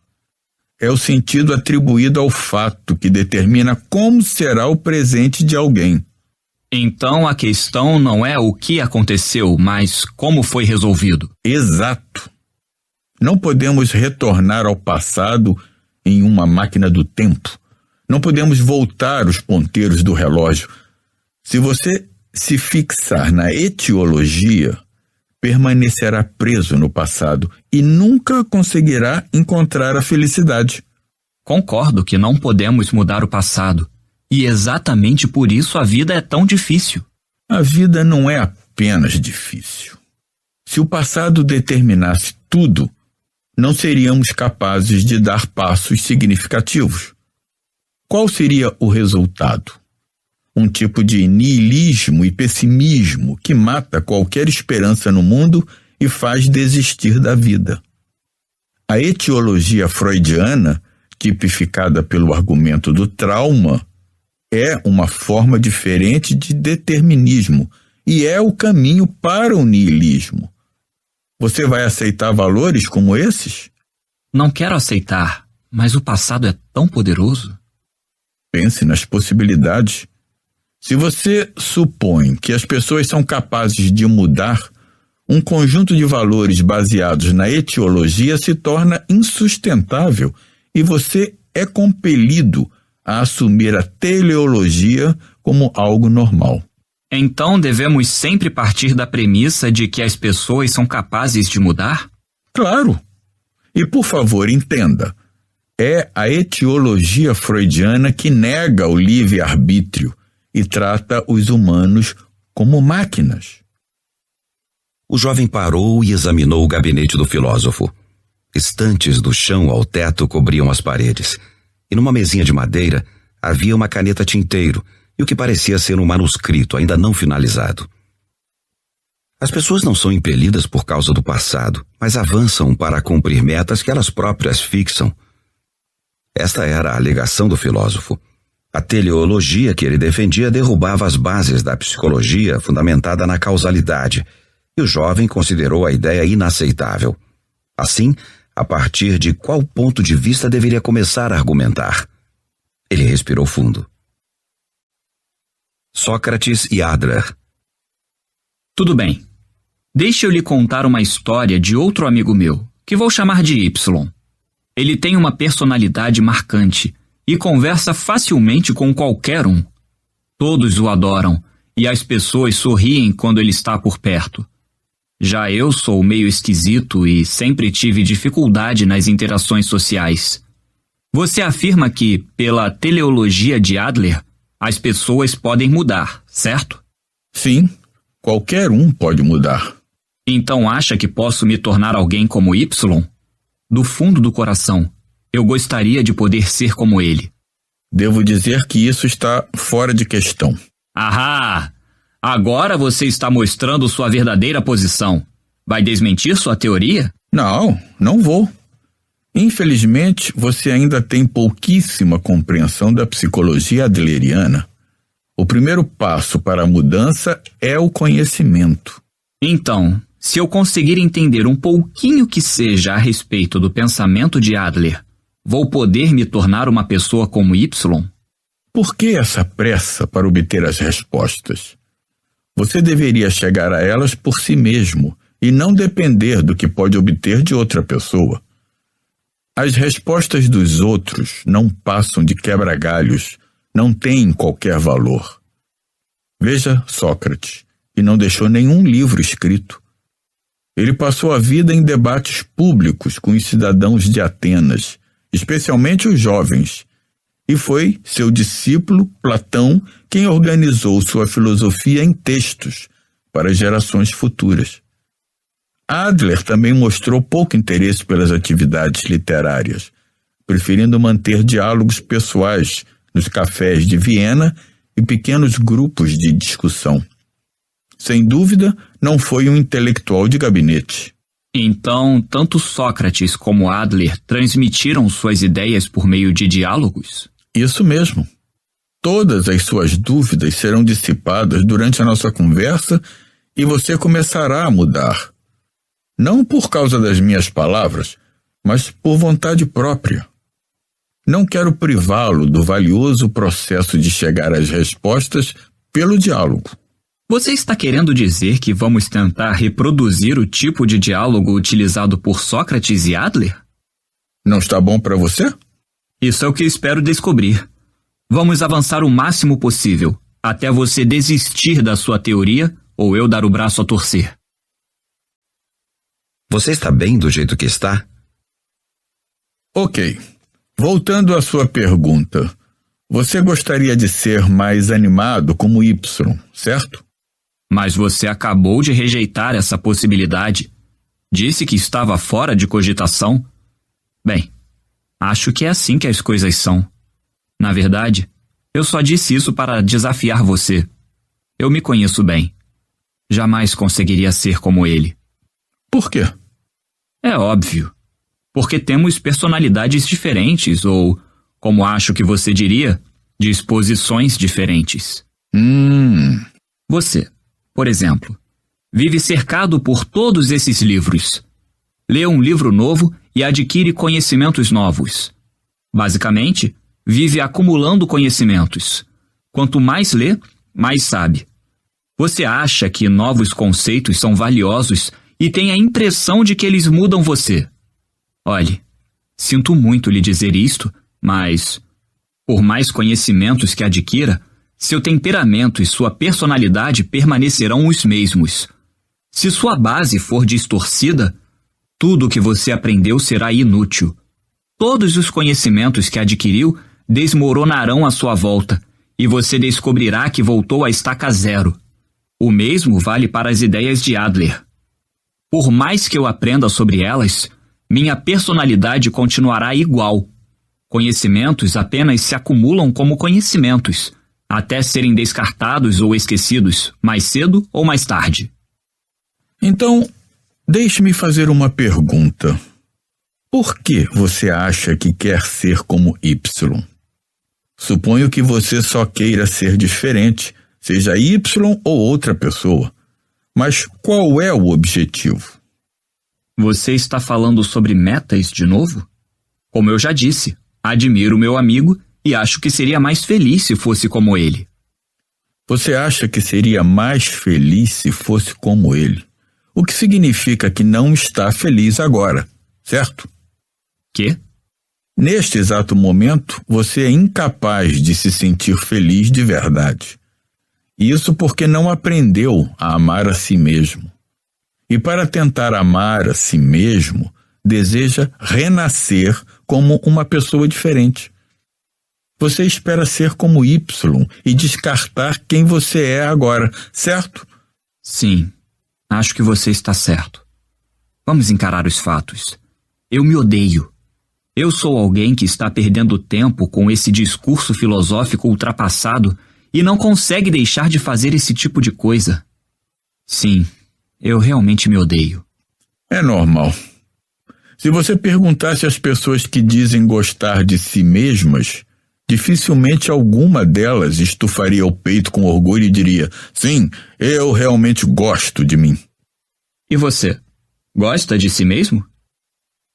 É o sentido atribuído ao fato que determina como será o presente de alguém. Então a questão não é o que aconteceu, mas como foi resolvido. Exato. Não podemos retornar ao passado em uma máquina do tempo. Não podemos voltar os ponteiros do relógio. Se você se fixar na etiologia, permanecerá preso no passado e nunca conseguirá encontrar a felicidade. Concordo que não podemos mudar o passado. E exatamente por isso a vida é tão difícil. A vida não é apenas difícil. Se o passado determinasse tudo, não seríamos capazes de dar passos significativos. Qual seria o resultado? Um tipo de niilismo e pessimismo que mata qualquer esperança no mundo e faz desistir da vida. A etiologia freudiana, tipificada pelo argumento do trauma, é uma forma diferente de determinismo e é o caminho para o niilismo. Você vai aceitar valores como esses? Não quero aceitar, mas o passado é tão poderoso. Pense nas possibilidades. Se você supõe que as pessoas são capazes de mudar, um conjunto de valores baseados na etiologia se torna insustentável e você é compelido a assumir a teleologia como algo normal. Então devemos sempre partir da premissa de que as pessoas são capazes de mudar? Claro. E por favor, entenda, é a etiologia freudiana que nega o livre-arbítrio e trata os humanos como máquinas. O jovem parou e examinou o gabinete do filósofo. Estantes do chão ao teto cobriam as paredes, e numa mesinha de madeira havia uma caneta tinteiro e o que parecia ser um manuscrito ainda não finalizado. As pessoas não são impelidas por causa do passado, mas avançam para cumprir metas que elas próprias fixam. Esta era a alegação do filósofo. A teleologia que ele defendia derrubava as bases da psicologia fundamentada na causalidade, e o jovem considerou a ideia inaceitável. Assim, a partir de qual ponto de vista deveria começar a argumentar? Ele respirou fundo. Sócrates e Adler. Tudo bem. Deixe eu lhe contar uma história de outro amigo meu, que vou chamar de Y. Ele tem uma personalidade marcante e conversa facilmente com qualquer um. Todos o adoram e as pessoas sorriem quando ele está por perto. Já eu sou meio esquisito e sempre tive dificuldade nas interações sociais. Você afirma que, pela teleologia de Adler, as pessoas podem mudar, certo? Sim, qualquer um pode mudar. Então acha que posso me tornar alguém como Y? Do fundo do coração, eu gostaria de poder ser como ele. Devo dizer que isso está fora de questão. Ahá! Agora você está mostrando sua verdadeira posição. Vai desmentir sua teoria? Não, não vou. Infelizmente, você ainda tem pouquíssima compreensão da psicologia adleriana. O primeiro passo para a mudança é o conhecimento. Então, se eu conseguir entender um pouquinho que seja a respeito do pensamento de Adler, vou poder me tornar uma pessoa como Y? Por que essa pressa para obter as respostas? Você deveria chegar a elas por si mesmo e não depender do que pode obter de outra pessoa. As respostas dos outros não passam de quebra-galhos, não têm qualquer valor. Veja Sócrates, e não deixou nenhum livro escrito. Ele passou a vida em debates públicos com os cidadãos de Atenas, especialmente os jovens, e foi seu discípulo, Platão, quem organizou sua filosofia em textos para gerações futuras. Adler também mostrou pouco interesse pelas atividades literárias, preferindo manter diálogos pessoais nos cafés de Viena e pequenos grupos de discussão. Sem dúvida, não foi um intelectual de gabinete. Então, tanto Sócrates como Adler transmitiram suas ideias por meio de diálogos? Isso mesmo. Todas as suas dúvidas serão dissipadas durante a nossa conversa e você começará a mudar. Não por causa das minhas palavras, mas por vontade própria. Não quero privá-lo do valioso processo de chegar às respostas pelo diálogo. Você está querendo dizer que vamos tentar reproduzir o tipo de diálogo utilizado por Sócrates e Adler? Não está bom para você? Isso é o que espero descobrir. Vamos avançar o máximo possível, até você desistir da sua teoria ou eu dar o braço a torcer. Você está bem do jeito que está? Ok. Voltando à sua pergunta, você gostaria de ser mais animado como Y, certo? Mas você acabou de rejeitar essa possibilidade. Disse que estava fora de cogitação. Bem, acho que é assim que as coisas são. Na verdade, eu só disse isso para desafiar você. Eu me conheço bem. Jamais conseguiria ser como ele. Por quê? É óbvio. Porque temos personalidades diferentes ou, como acho que você diria, disposições diferentes. Você, por exemplo, vive cercado por todos esses livros. Lê um livro novo e adquire conhecimentos novos. Basicamente, vive acumulando conhecimentos. Quanto mais lê, mais sabe. Você acha que novos conceitos são valiosos e tem a impressão de que eles mudam você. Olhe, sinto muito lhe dizer isto, mas, por mais conhecimentos que adquira, seu temperamento e sua personalidade permanecerão os mesmos. Se sua base for distorcida, tudo o que você aprendeu será inútil. Todos os conhecimentos que adquiriu desmoronarão à sua volta, e você descobrirá que voltou à estaca zero. O mesmo vale para as ideias de Adler. Por mais que eu aprenda sobre elas, minha personalidade continuará igual. Conhecimentos apenas se acumulam como conhecimentos, até serem descartados ou esquecidos, mais cedo ou mais tarde. Então, deixe-me fazer uma pergunta. Por que você acha que quer ser como Y? Suponho que você só queira ser diferente, seja Y ou outra pessoa. Mas qual é o objetivo? Você está falando sobre metas de novo? Como eu já disse, admiro meu amigo e acho que seria mais feliz se fosse como ele. Você acha que seria mais feliz se fosse como ele? O que significa que não está feliz agora, certo? Quê? Neste exato momento, você é incapaz de se sentir feliz de verdade. Isso porque não aprendeu a amar a si mesmo. E para tentar amar a si mesmo, deseja renascer como uma pessoa diferente. Você espera ser como Y e descartar quem você é agora, certo? Sim, acho que você está certo. Vamos encarar os fatos. Eu me odeio. Eu sou alguém que está perdendo tempo com esse discurso filosófico ultrapassado e não consegue deixar de fazer esse tipo de coisa. Sim, eu realmente me odeio. É normal. Se você perguntasse às pessoas que dizem gostar de si mesmas, dificilmente alguma delas estufaria o peito com orgulho e diria: sim, eu realmente gosto de mim. E você? Gosta de si mesmo?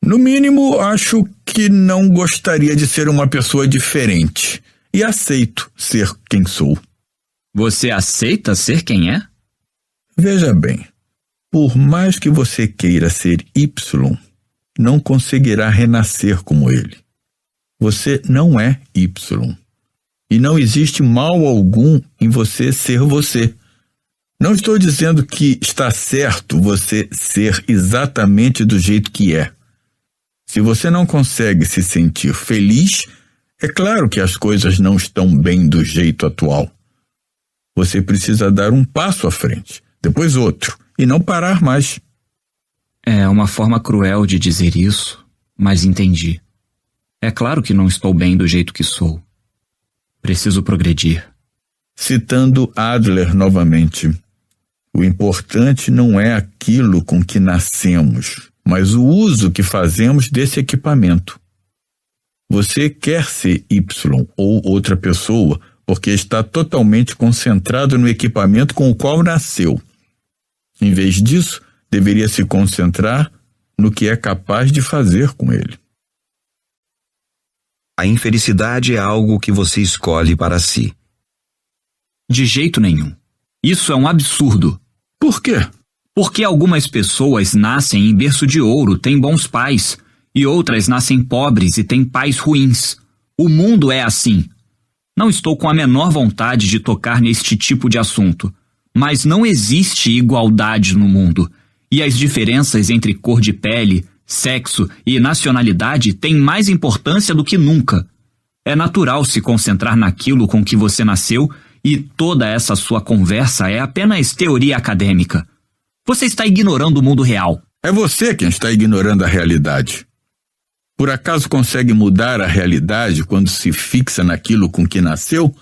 No mínimo, acho que não gostaria de ser uma pessoa diferente. E aceito ser quem sou. Você aceita ser quem é? Veja bem, por mais que você queira ser Y, não conseguirá renascer como ele. Você não é Y. E não existe mal algum em você ser você. Não estou dizendo que está certo você ser exatamente do jeito que é. Se você não consegue se sentir feliz, é claro que as coisas não estão bem do jeito atual. Você precisa dar um passo à frente, depois outro, e não parar mais. É uma forma cruel de dizer isso, mas entendi. É claro que não estou bem do jeito que sou. Preciso progredir. Citando Adler novamente, o importante não é aquilo com que nascemos, mas o uso que fazemos desse equipamento. Você quer ser Y ou outra pessoa porque está totalmente concentrado no equipamento com o qual nasceu. Em vez disso, deveria se concentrar no que é capaz de fazer com ele. A infelicidade é algo que você escolhe para si. De jeito nenhum. Isso é um absurdo. Por quê? Porque algumas pessoas nascem em berço de ouro, têm bons pais, e outras nascem pobres e têm pais ruins. O mundo é assim. Não estou com a menor vontade de tocar neste tipo de assunto, mas não existe igualdade no mundo, e as diferenças entre cor de pele, sexo e nacionalidade têm mais importância do que nunca. É natural se concentrar naquilo com que você nasceu, e toda essa sua conversa é apenas teoria acadêmica. Você está ignorando o mundo real. É você quem está ignorando a realidade. Por acaso consegue mudar a realidade quando se fixa naquilo com que nasceu?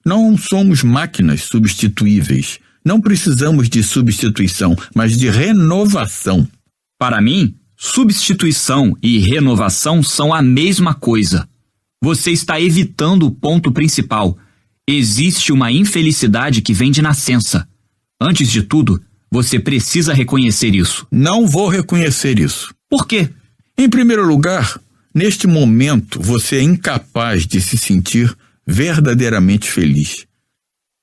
Não somos máquinas substituíveis. Não precisamos de substituição, mas de renovação. Para mim, substituição e renovação são a mesma coisa. Você está evitando o ponto principal. Existe uma infelicidade que vem de nascença. Antes de tudo, você precisa reconhecer isso. Não vou reconhecer isso. Por quê? Em primeiro lugar, neste momento você é incapaz de se sentir verdadeiramente feliz.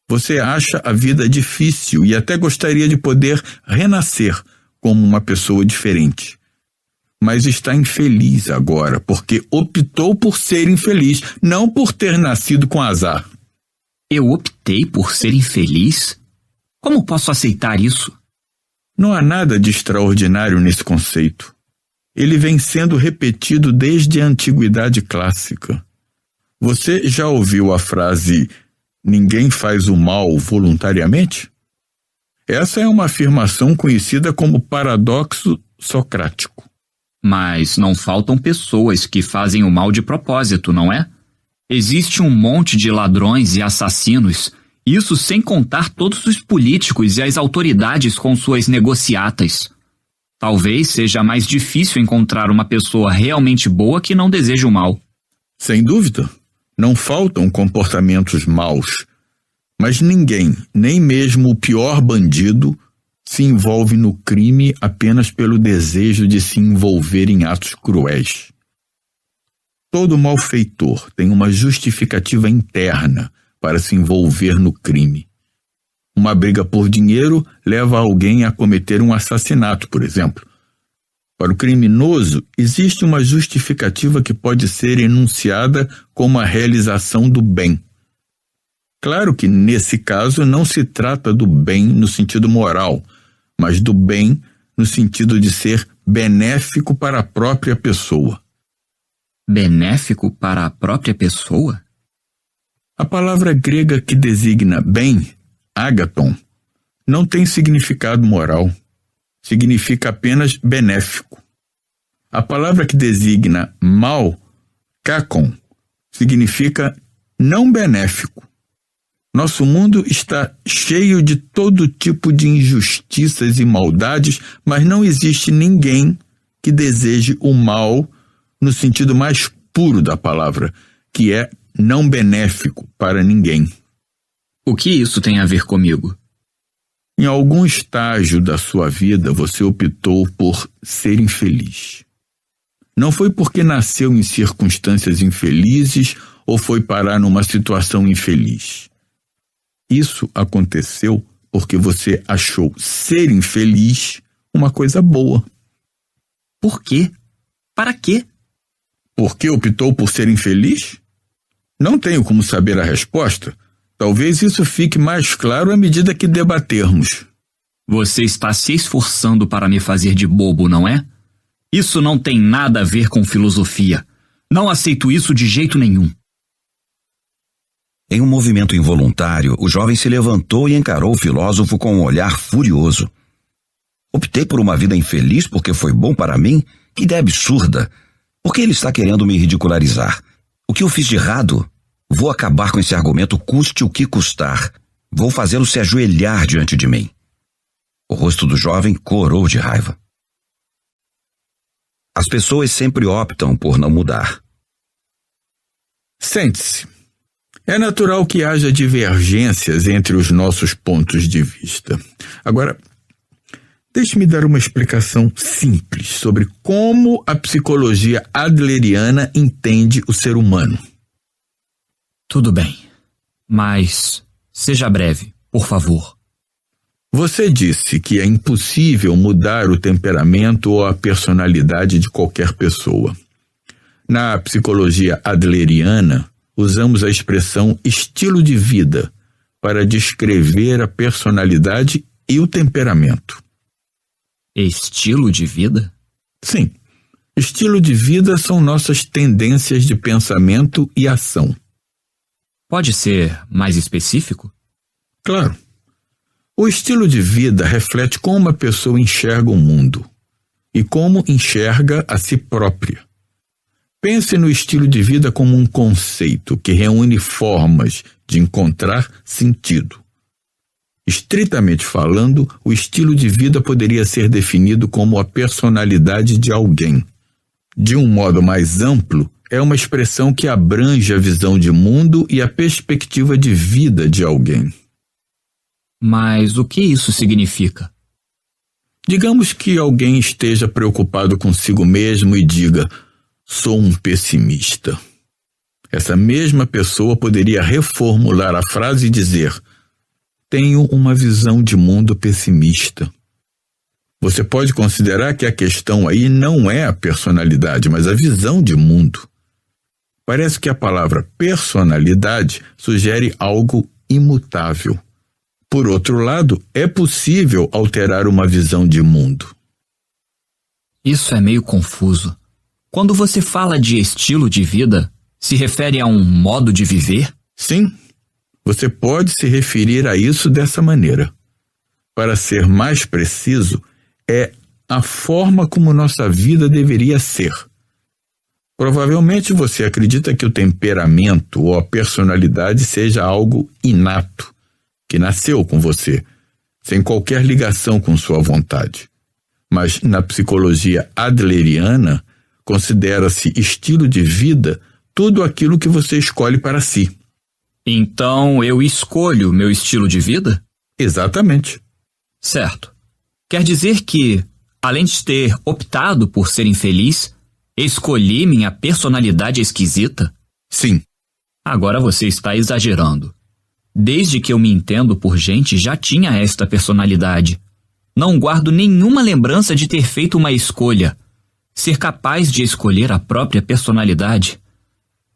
Você acha a vida difícil e até gostaria de poder renascer como uma pessoa diferente. Mas está infeliz agora porque optou por ser infeliz, não por ter nascido com azar. Eu optei por ser infeliz? Como posso aceitar isso? Não há nada de extraordinário nesse conceito. Ele vem sendo repetido desde a antiguidade clássica. Você já ouviu a frase "ninguém faz o mal voluntariamente"? Essa é uma afirmação conhecida como paradoxo socrático. Mas não faltam pessoas que fazem o mal de propósito, não é? Existe um monte de ladrões e assassinos, isso sem contar todos os políticos e as autoridades com suas negociatas. Talvez seja mais difícil encontrar uma pessoa realmente boa que não deseja o mal. Sem dúvida, não faltam comportamentos maus, mas ninguém, nem mesmo o pior bandido, se envolve no crime apenas pelo desejo de se envolver em atos cruéis. Todo malfeitor tem uma justificativa interna para se envolver no crime. Uma briga por dinheiro leva alguém a cometer um assassinato, por exemplo. Para o criminoso, existe uma justificativa que pode ser enunciada como a realização do bem. Claro que, nesse caso, não se trata do bem no sentido moral, mas do bem no sentido de ser benéfico para a própria pessoa. Benéfico para a própria pessoa? A palavra grega que designa bem, ágaton, não tem significado moral. Significa apenas benéfico. A palavra que designa mal, kakon, significa não benéfico. Nosso mundo está cheio de todo tipo de injustiças e maldades, mas não existe ninguém que deseje o mal no sentido mais puro da palavra, que é não benéfico para ninguém. O que isso tem a ver comigo? Em algum estágio da sua vida, você optou por ser infeliz. Não foi porque nasceu em circunstâncias infelizes ou foi parar numa situação infeliz. Isso aconteceu porque você achou ser infeliz uma coisa boa. Por quê? Para quê? Por que optou por ser infeliz? Não tenho como saber a resposta. Talvez isso fique mais claro à medida que debatermos. Você está se esforçando para me fazer de bobo, não é? Isso não tem nada a ver com filosofia. Não aceito isso de jeito nenhum. Em um movimento involuntário, o jovem se levantou e encarou o filósofo com um olhar furioso. Optei por uma vida infeliz porque foi bom para mim? Que ideia absurda! Por que ele está querendo me ridicularizar? O que eu fiz de errado? Vou acabar com esse argumento, custe o que custar. Vou fazê-lo se ajoelhar diante de mim. O rosto do jovem corou de raiva. As pessoas sempre optam por não mudar. Sente-se. É natural que haja divergências entre os nossos pontos de vista. Agora, deixe-me dar uma explicação simples sobre como a psicologia adleriana entende o ser humano. Tudo bem, mas seja breve, por favor. Você disse que é impossível mudar o temperamento ou a personalidade de qualquer pessoa. Na psicologia adleriana, usamos a expressão estilo de vida para descrever a personalidade e o temperamento. Estilo de vida? Sim. Estilo de vida são nossas tendências de pensamento e ação. Pode ser mais específico? Claro. O estilo de vida reflete como a pessoa enxerga o mundo e como enxerga a si própria. Pense no estilo de vida como um conceito que reúne formas de encontrar sentido. Estritamente falando, o estilo de vida poderia ser definido como a personalidade de alguém. De um modo mais amplo, é uma expressão que abrange a visão de mundo e a perspectiva de vida de alguém. Mas o que isso significa? Digamos que alguém esteja preocupado consigo mesmo e diga: sou um pessimista. Essa mesma pessoa poderia reformular a frase e dizer: tenho uma visão de mundo pessimista. Você pode considerar que a questão aí não é a personalidade, mas a visão de mundo. Parece que a palavra personalidade sugere algo imutável. Por outro lado, é possível alterar uma visão de mundo. Isso é meio confuso. Quando você fala de estilo de vida, se refere a um modo de viver? Sim, você pode se referir a isso dessa maneira. Para ser mais preciso, é a forma como nossa vida deveria ser. Provavelmente você acredita que o temperamento ou a personalidade seja algo inato, que nasceu com você, sem qualquer ligação com sua vontade. Mas na psicologia adleriana, considera-se estilo de vida tudo aquilo que você escolhe para si. Então eu escolho meu estilo de vida? Exatamente. Certo. Quer dizer que, além de ter optado por ser infeliz, escolhi minha personalidade esquisita? Sim. Agora você está exagerando. Desde que eu me entendo por gente, já tinha esta personalidade. Não guardo nenhuma lembrança de ter feito uma escolha. Ser capaz de escolher a própria personalidade.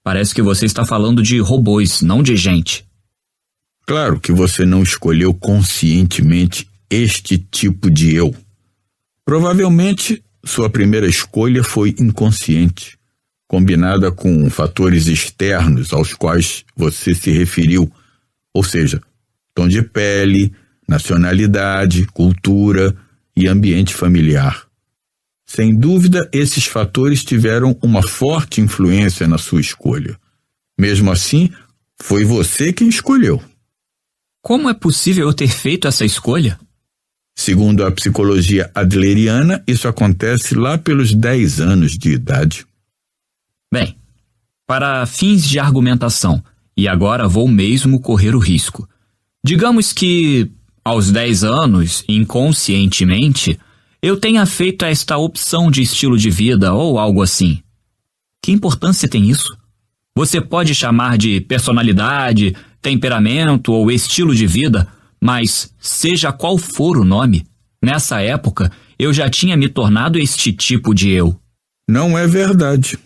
Parece que você está falando de robôs, não de gente. Claro que você não escolheu conscientemente este tipo de eu. Provavelmente, sua primeira escolha foi inconsciente, combinada com fatores externos aos quais você se referiu, ou seja, tom de pele, nacionalidade, cultura e ambiente familiar. Sem dúvida, esses fatores tiveram uma forte influência na sua escolha. Mesmo assim, foi você quem escolheu. Como é possível eu ter feito essa escolha? Segundo a psicologia adleriana, isso acontece lá pelos 10 anos de idade. Bem, para fins de argumentação, e agora vou mesmo correr o risco. Digamos que, aos 10 anos, inconscientemente, eu tenha feito esta opção de estilo de vida ou algo assim. Que importância tem isso? Você pode chamar de personalidade, temperamento ou estilo de vida, mas seja qual for o nome, nessa época eu já tinha me tornado este tipo de eu. Não é verdade.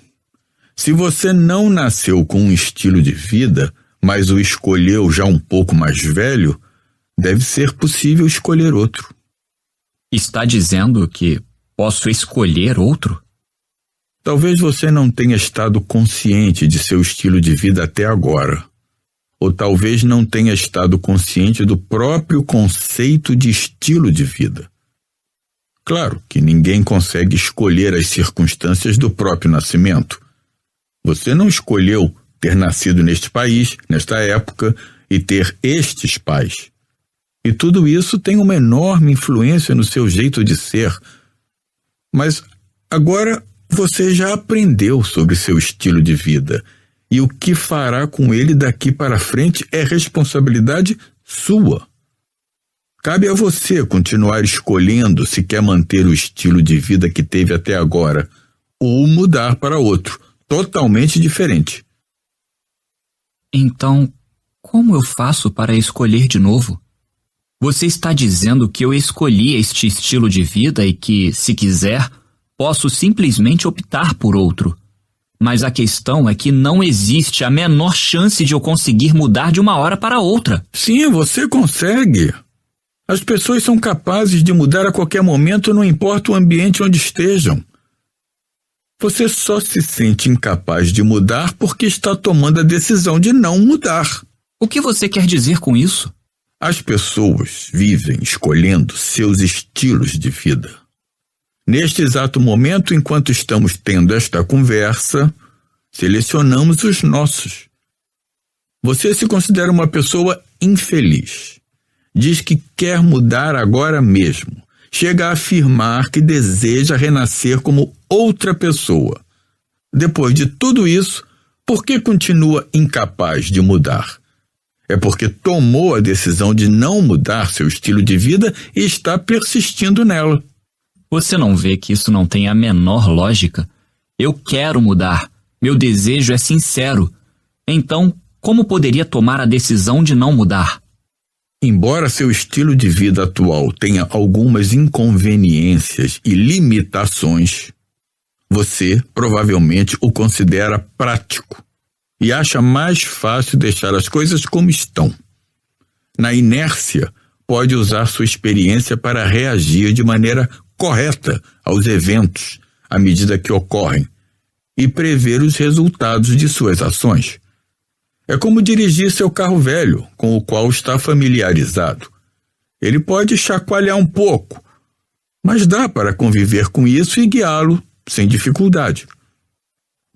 Se você não nasceu com um estilo de vida, mas o escolheu já um pouco mais velho, deve ser possível escolher outro. Está dizendo que posso escolher outro? Talvez você não tenha estado consciente de seu estilo de vida até agora. Ou talvez não tenha estado consciente do próprio conceito de estilo de vida. Claro que ninguém consegue escolher as circunstâncias do próprio nascimento. Você não escolheu ter nascido neste país, nesta época, e ter estes pais. E tudo isso tem uma enorme influência no seu jeito de ser. Mas agora você já aprendeu sobre seu estilo de vida, e o que fará com ele daqui para frente é responsabilidade sua. Cabe a você continuar escolhendo se quer manter o estilo de vida que teve até agora, ou mudar para outro, totalmente diferente. Então, como eu faço para escolher de novo? Você está dizendo que eu escolhi este estilo de vida e que, se quiser, posso simplesmente optar por outro. Mas a questão é que não existe a menor chance de eu conseguir mudar de uma hora para outra. Sim, você consegue. As pessoas são capazes de mudar a qualquer momento, não importa o ambiente onde estejam. Você só se sente incapaz de mudar porque está tomando a decisão de não mudar. O que você quer dizer com isso? As pessoas vivem escolhendo seus estilos de vida. Neste exato momento, enquanto estamos tendo esta conversa, selecionamos os nossos. Você se considera uma pessoa infeliz. Diz que quer mudar agora mesmo. Chega a afirmar que deseja renascer como outra pessoa. Depois de tudo isso, por que continua incapaz de mudar? É porque tomou a decisão de não mudar seu estilo de vida e está persistindo nela. Você não vê que isso não tem a menor lógica? Eu quero mudar. Meu desejo é sincero. Então, como poderia tomar a decisão de não mudar? Embora seu estilo de vida atual tenha algumas inconveniências e limitações, você provavelmente o considera prático e acha mais fácil deixar as coisas como estão. Na inércia, pode usar sua experiência para reagir de maneira correta aos eventos à medida que ocorrem e prever os resultados de suas ações. É como dirigir seu carro velho, com o qual está familiarizado. Ele pode chacoalhar um pouco, mas dá para conviver com isso e guiá-lo sem dificuldade.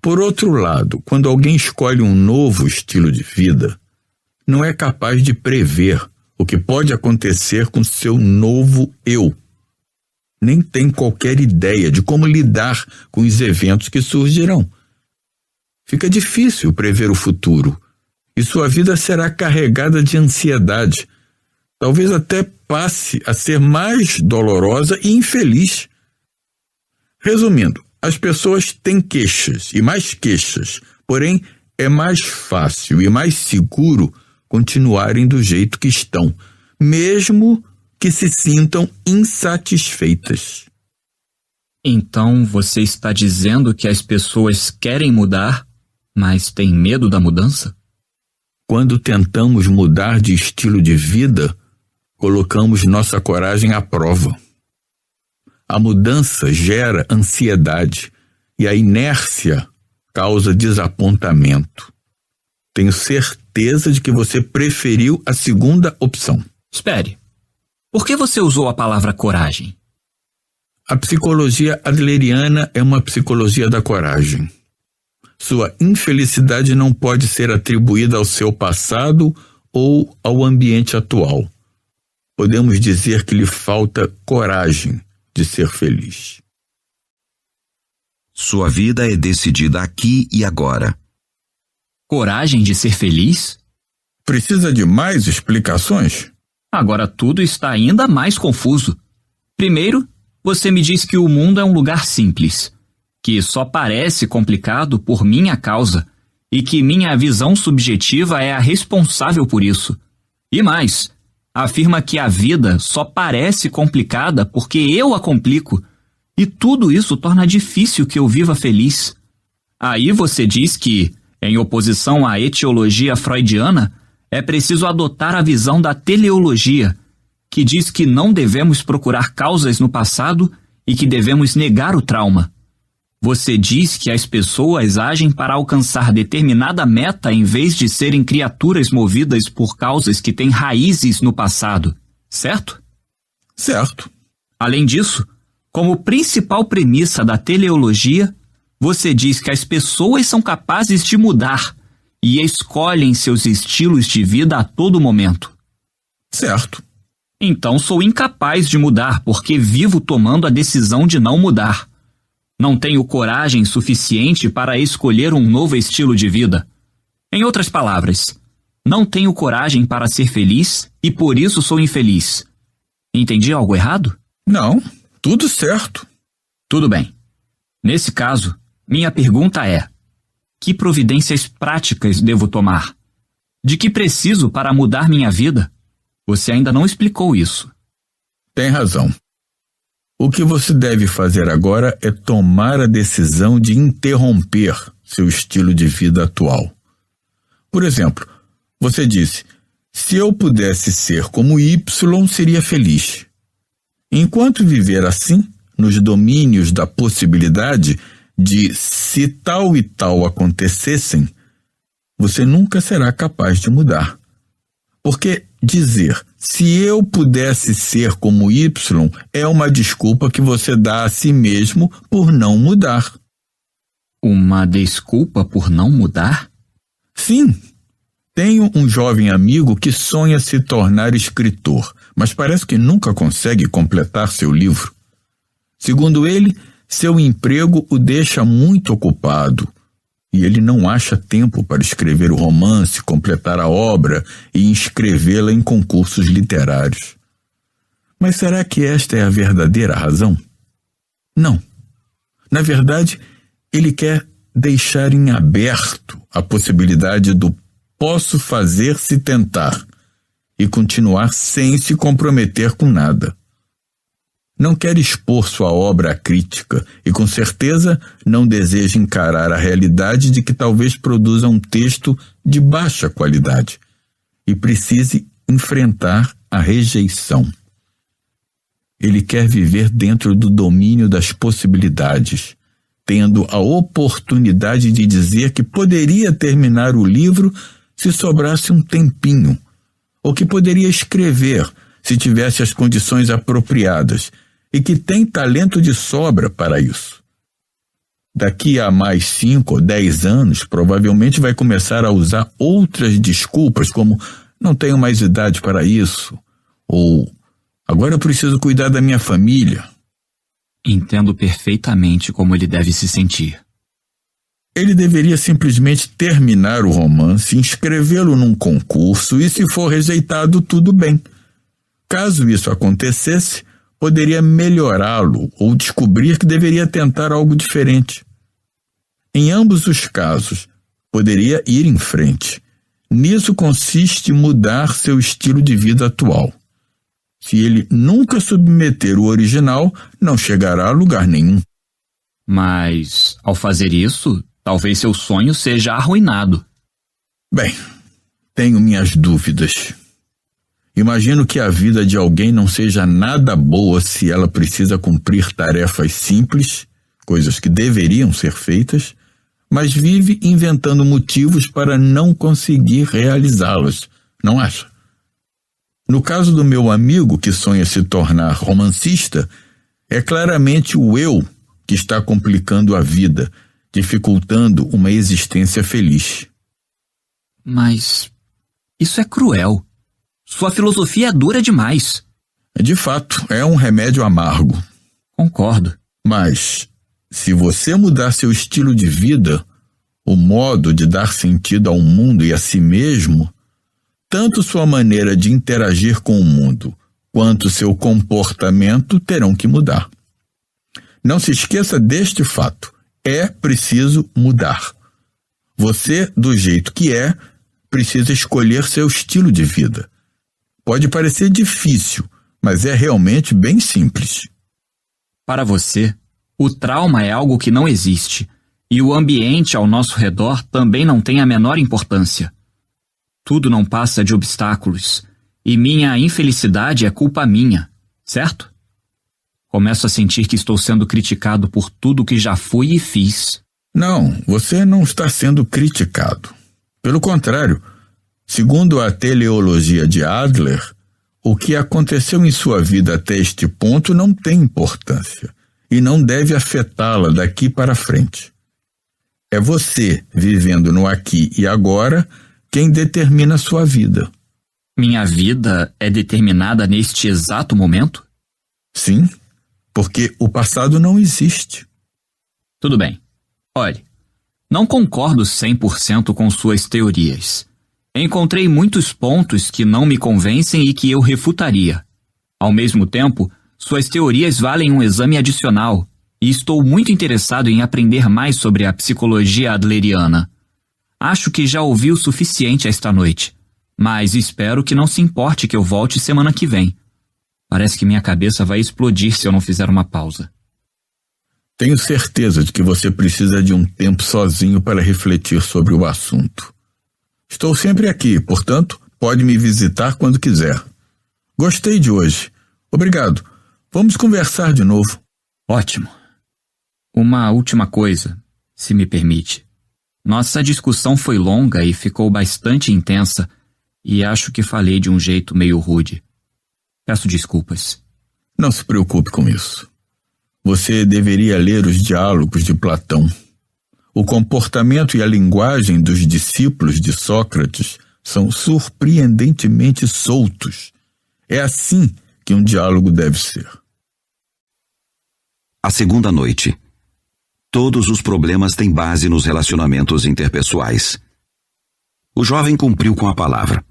Por outro lado, quando alguém escolhe um novo estilo de vida, não é capaz de prever o que pode acontecer com seu novo eu. Nem tem qualquer ideia de como lidar com os eventos que surgirão. Fica difícil prever o futuro, e sua vida será carregada de ansiedade. Talvez até passe a ser mais dolorosa e infeliz. Resumindo, as pessoas têm queixas e mais queixas, porém é mais fácil e mais seguro continuarem do jeito que estão, mesmo que se sintam insatisfeitas. Então você está dizendo que as pessoas querem mudar, mas têm medo da mudança? Quando tentamos mudar de estilo de vida, colocamos nossa coragem à prova. A mudança gera ansiedade e a inércia causa desapontamento. Tenho certeza de que você preferiu a segunda opção. Espere. Por que você usou a palavra coragem? A psicologia adleriana é uma psicologia da coragem. Sua infelicidade não pode ser atribuída ao seu passado ou ao ambiente atual. Podemos dizer que lhe falta coragem de ser feliz. Sua vida é decidida aqui e agora. Coragem de ser feliz? Precisa de mais explicações? Agora tudo está ainda mais confuso. Primeiro, você me diz que o mundo é um lugar simples, que só parece complicado por minha causa e que minha visão subjetiva é a responsável por isso. E mais, afirma que a vida só parece complicada porque eu a complico, e tudo isso torna difícil que eu viva feliz. Aí você diz que, em oposição à etiologia freudiana, é preciso adotar a visão da teleologia, que diz que não devemos procurar causas no passado e que devemos negar o trauma. Você diz que as pessoas agem para alcançar determinada meta em vez de serem criaturas movidas por causas que têm raízes no passado, certo? Certo. Além disso, Como principal premissa da teleologia, você diz que as pessoas são capazes de mudar e escolhem seus estilos de vida a todo momento. Certo. Então sou incapaz de mudar porque vivo tomando a decisão de não mudar. Não tenho coragem suficiente para escolher um novo estilo de vida. Em outras palavras, não tenho coragem para ser feliz e por isso sou infeliz. Entendi algo errado? Não, tudo certo. Tudo bem. Nesse caso, minha pergunta é: que providências práticas devo tomar? De que preciso para mudar minha vida? Você ainda não explicou isso. Tem razão. O que você deve fazer agora é tomar a decisão de interromper seu estilo de vida atual. Por exemplo, você disse: se eu pudesse ser como Y, seria feliz. Enquanto viver assim, nos domínios da possibilidade de se tal e tal acontecessem, você nunca será capaz de mudar. Porque dizer, se eu pudesse ser como Y, é uma desculpa que você dá a si mesmo por não mudar. Uma desculpa por não mudar? Sim. Tenho um jovem amigo que sonha se tornar escritor, mas parece que nunca consegue completar seu livro. Segundo ele, seu emprego o deixa muito ocupado e ele não acha tempo para escrever o romance, completar a obra e inscrevê-la em concursos literários. Mas será que esta é a verdadeira razão? Não. Na verdade, ele quer deixar em aberto a possibilidade do posso fazer se tentar e continuar sem se comprometer com nada. Não quer expor sua obra à crítica e, com certeza, não deseja encarar a realidade de que talvez produza um texto de baixa qualidade e precise enfrentar a rejeição. Ele quer viver dentro do domínio das possibilidades, tendo a oportunidade de dizer que poderia terminar o livro se sobrasse um tempinho, ou que poderia escrever se tivesse as condições apropriadas, e que tem talento de sobra para isso. Daqui a mais 5 ou 10 anos, provavelmente vai começar a usar outras desculpas, como não tenho mais idade para isso, ou agora eu preciso cuidar da minha família. Entendo perfeitamente como ele deve se sentir. Ele deveria simplesmente terminar o romance, inscrevê-lo num concurso e, se for rejeitado, tudo bem. Caso isso acontecesse, poderia melhorá-lo ou descobrir que deveria tentar algo diferente. Em ambos os casos, poderia ir em frente. Nisso consiste mudar seu estilo de vida atual. Se ele nunca submeter o original, não chegará a lugar nenhum. Mas, ao fazer isso, talvez seu sonho seja arruinado. Bem, tenho minhas dúvidas. Imagino que a vida de alguém não seja nada boa se ela precisa cumprir tarefas simples, coisas que deveriam ser feitas, mas vive inventando motivos para não conseguir realizá-las, não acha? No caso do meu amigo que sonha se tornar romancista, é claramente o eu que está complicando a vida, dificultando uma existência feliz. Mas isso é cruel. Sua filosofia é dura demais. De fato, é um remédio amargo. Concordo. Mas, se você mudar seu estilo de vida, o modo de dar sentido ao mundo e a si mesmo, tanto sua maneira de interagir com o mundo quanto seu comportamento terão que mudar. Não se esqueça deste fato. É preciso mudar. Você, do jeito que é, precisa escolher seu estilo de vida. Pode parecer difícil, mas é realmente bem simples. Para você, o trauma é algo que não existe, e o ambiente ao nosso redor também não tem a menor importância. Tudo não passa de obstáculos, e minha infelicidade é culpa minha, certo? Começo a sentir que estou sendo criticado por tudo que já fui e fiz. Não, você não está sendo criticado. Pelo contrário, segundo a teleologia de Adler, o que aconteceu em sua vida até este ponto não tem importância. e não deve afetá-la daqui para frente. É você, vivendo no aqui e agora, quem determina a sua vida. Minha vida é determinada neste exato momento? Sim, porque o passado não existe. Tudo bem. Olhe, não concordo 100% com suas teorias. Encontrei muitos pontos que não me convencem e que eu refutaria. Ao mesmo tempo, suas teorias valem um exame adicional, e estou muito interessado em aprender mais sobre a psicologia adleriana. Acho que já ouvi o suficiente esta noite, mas espero que não se importe que eu volte semana que vem. Parece que minha cabeça vai explodir se eu não fizer uma pausa. Tenho certeza de que você precisa de um tempo sozinho para refletir sobre o assunto. Estou sempre aqui, portanto, pode me visitar quando quiser. Gostei de hoje. Obrigado. Vamos conversar de novo. Ótimo. Uma última coisa, se me permite. Nossa discussão foi longa e ficou bastante intensa, e acho que falei de um jeito meio rude. Peço desculpas. Não se preocupe com isso. Você deveria ler os diálogos de Platão. O comportamento e a linguagem dos discípulos de Sócrates são surpreendentemente soltos. É assim que um diálogo deve ser. A segunda noite. Todos os problemas têm base nos relacionamentos interpessoais. O jovem cumpriu com a palavra.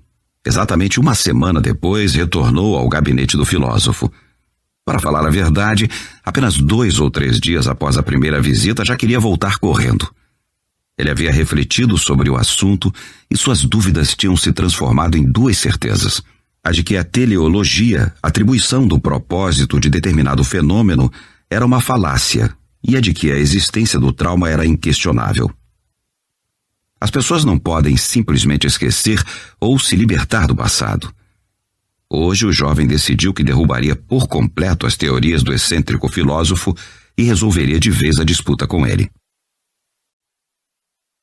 Exatamente uma semana depois, retornou ao gabinete do filósofo. Para falar a verdade, apenas 2 ou 3 dias após a primeira visita, já queria voltar correndo. Ele havia refletido sobre o assunto e suas dúvidas tinham se transformado em 2 certezas. A de que a teleologia, atribuição do propósito de determinado fenômeno, era uma falácia, e a de que a existência do trauma era inquestionável. As pessoas não podem simplesmente esquecer ou se libertar do passado. Hoje o jovem decidiu que derrubaria por completo as teorias do excêntrico filósofo e resolveria de vez a disputa com ele.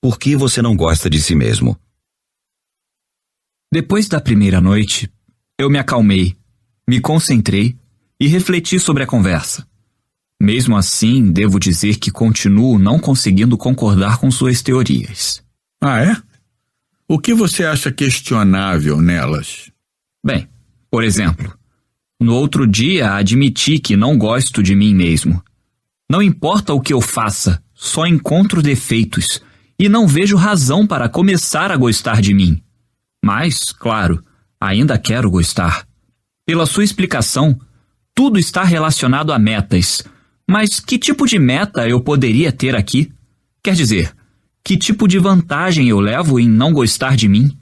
Por que você não gosta de si mesmo? Depois da primeira noite, eu me acalmei, me concentrei e refleti sobre a conversa. Mesmo assim, devo dizer que continuo não conseguindo concordar com suas teorias. Ah, é? O que você acha questionável nelas? Bem, por exemplo, no outro dia admiti que não gosto de mim mesmo. Não importa o que eu faça, só encontro defeitos e não vejo razão para começar a gostar de mim. Mas, claro, ainda quero gostar. Pela sua explicação, tudo está relacionado a metas. Mas que tipo de meta eu poderia ter aqui? Quer dizer, que tipo de vantagem eu levo em não gostar de mim?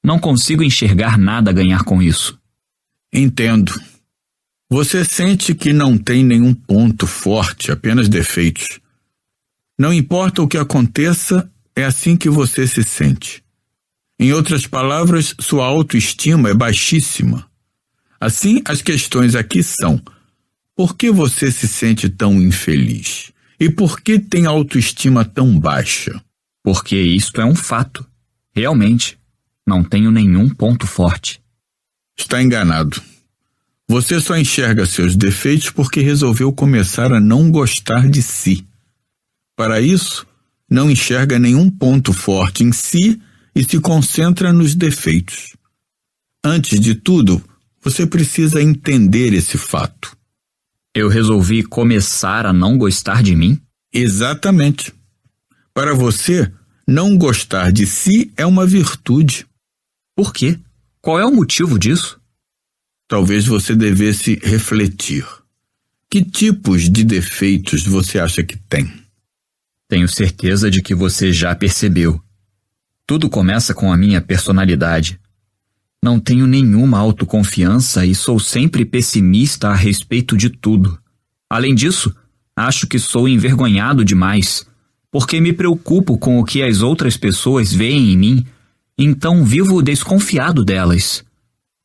Não consigo enxergar nada a ganhar com isso. Entendo. Você sente que não tem nenhum ponto forte, apenas defeitos. Não importa o que aconteça, é assim que você se sente. Em outras palavras, sua autoestima é baixíssima. Assim, as questões aqui são: por que você se sente tão infeliz? E por que tem autoestima tão baixa? Porque isto é um fato. Realmente, não tenho nenhum ponto forte. Está enganado. Você só enxerga seus defeitos porque resolveu começar a não gostar de si. Para isso, não enxerga nenhum ponto forte em si e se concentra nos defeitos. Antes de tudo, você precisa entender esse fato. Eu resolvi começar a não gostar de mim? Exatamente. Para você, não gostar de si é uma virtude. Por quê? Qual é o motivo disso? Talvez você devesse refletir. Que tipos de defeitos você acha que tem? Tenho certeza de que você já percebeu. Tudo começa com a minha personalidade. Não tenho nenhuma autoconfiança e sou sempre pessimista a respeito de tudo. Além disso, acho que sou envergonhado demais, porque me preocupo com o que as outras pessoas veem em mim, então vivo desconfiado delas.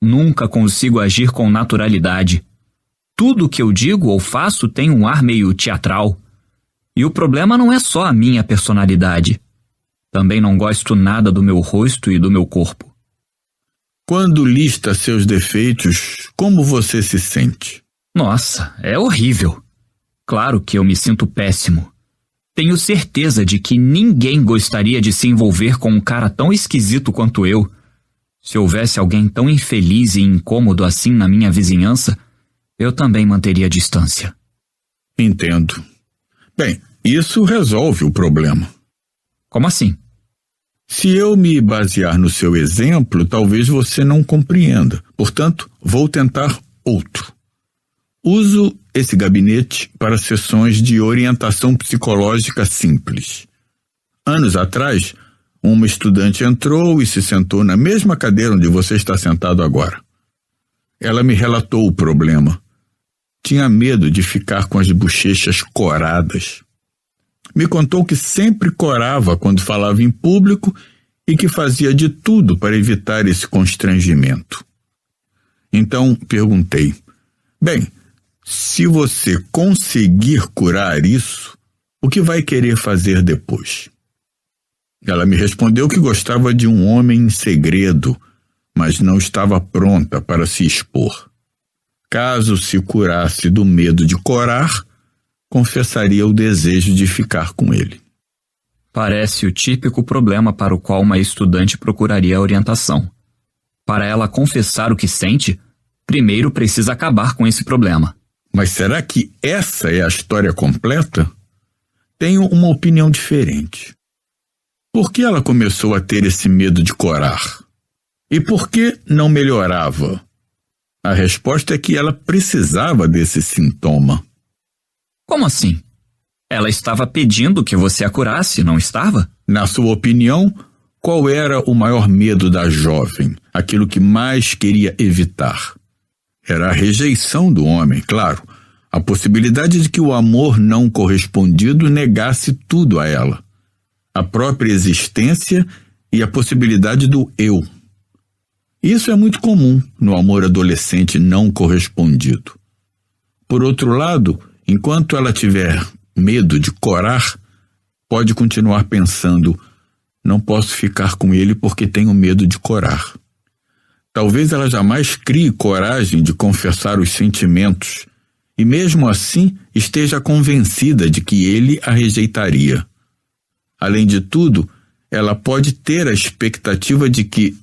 Nunca consigo agir com naturalidade. Tudo que eu digo ou faço tem um ar meio teatral. E o problema não é só a minha personalidade. Também não gosto nada do meu rosto e do meu corpo. Quando lista seus defeitos, como você se sente? Nossa, é horrível. Claro que eu me sinto péssimo. Tenho certeza de que ninguém gostaria de se envolver com um cara tão esquisito quanto eu. Se houvesse alguém tão infeliz e incômodo assim na minha vizinhança, eu também manteria a distância. Entendo. Bem, isso resolve o problema. Como assim? Se eu me basear no seu exemplo, talvez você não compreenda. Portanto, vou tentar outro. Uso esse gabinete para sessões de orientação psicológica simples. Anos atrás, uma estudante entrou e se sentou na mesma cadeira onde você está sentado agora. Ela me relatou o problema. Tinha medo de ficar com as bochechas coradas. Me contou que sempre corava quando falava em público e que fazia de tudo para evitar esse constrangimento. Então perguntei: bem, se você conseguir curar isso, o que vai querer fazer depois? Ela me respondeu que gostava de um homem em segredo, mas não estava pronta para se expor. Caso se curasse do medo de corar, confessaria o desejo de ficar com ele. Parece o típico problema para o qual uma estudante procuraria orientação. Para ela confessar o que sente, primeiro precisa acabar com esse problema. Mas será que essa é a história completa? Tenho uma opinião diferente. Por que ela começou a ter esse medo de corar? E por que não melhorava? A resposta é que ela precisava desse sintoma. Como assim? Ela estava pedindo que você a curasse, não estava? Na sua opinião, qual era o maior medo da jovem? Aquilo que mais queria evitar? Era a rejeição do homem, claro. A possibilidade de que o amor não correspondido negasse tudo a ela. A própria existência e a possibilidade do eu. Isso é muito comum no amor adolescente não correspondido. Por outro lado, enquanto ela tiver medo de corar, pode continuar pensando: não posso ficar com ele porque tenho medo de corar. Talvez ela jamais crie coragem de confessar os sentimentos e mesmo assim esteja convencida de que ele a rejeitaria. Além de tudo, ela pode ter a expectativa de que,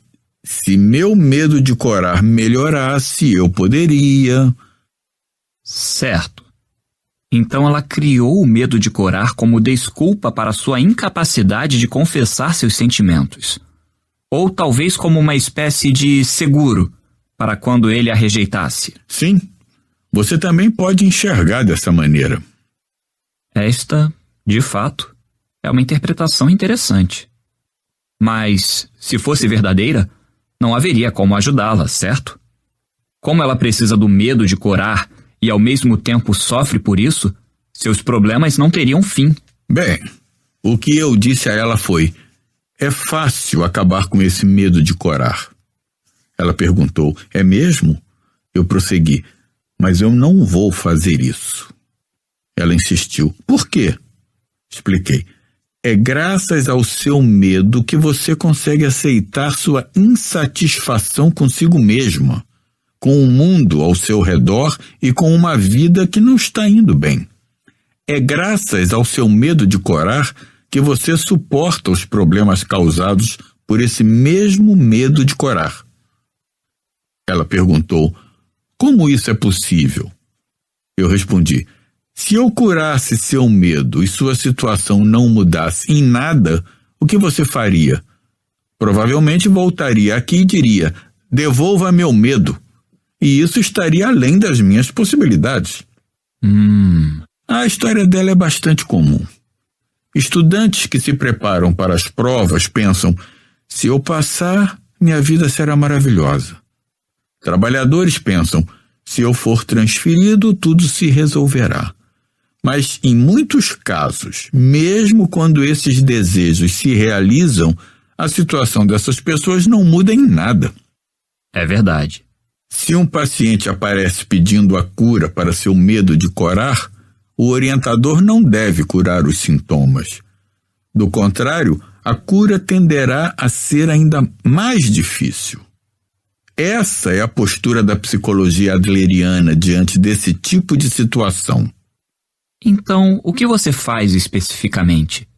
se meu medo de corar melhorasse, eu poderia... Certo. Então ela criou o medo de corar como desculpa para sua incapacidade de confessar seus sentimentos. Ou talvez como uma espécie de seguro para quando ele a rejeitasse. Sim, você também pode enxergar dessa maneira. Esta, de fato, é uma interpretação interessante. Mas, se fosse verdadeira, não haveria como ajudá-la, certo? Como ela precisa do medo de corar e ao mesmo tempo sofre por isso, seus problemas não teriam fim. Bem, o que eu disse a ela foi: é fácil acabar com esse medo de corar. Ela perguntou: é mesmo? Eu prossegui: mas eu não vou fazer isso. Ela insistiu: por quê? Expliquei: é graças ao seu medo que você consegue aceitar sua insatisfação consigo mesma, com o mundo ao seu redor e com uma vida que não está indo bem. É graças ao seu medo de corar que você suporta os problemas causados por esse mesmo medo de corar. Ela perguntou: como isso é possível? Eu respondi: se eu curasse seu medo e sua situação não mudasse em nada, o que você faria? Provavelmente voltaria aqui e diria: devolva meu medo. E isso estaria além das minhas possibilidades. A história dela é bastante comum. Estudantes que se preparam para as provas pensam: se eu passar, minha vida será maravilhosa. Trabalhadores pensam: se eu for transferido, tudo se resolverá. Mas, em muitos casos, mesmo quando esses desejos se realizam, a situação dessas pessoas não muda em nada. É verdade. Se um paciente aparece pedindo a cura para seu medo de corar, o orientador não deve curar os sintomas. Do contrário, a cura tenderá a ser ainda mais difícil. Essa é a postura da psicologia adleriana diante desse tipo de situação. Então, o que você faz especificamente?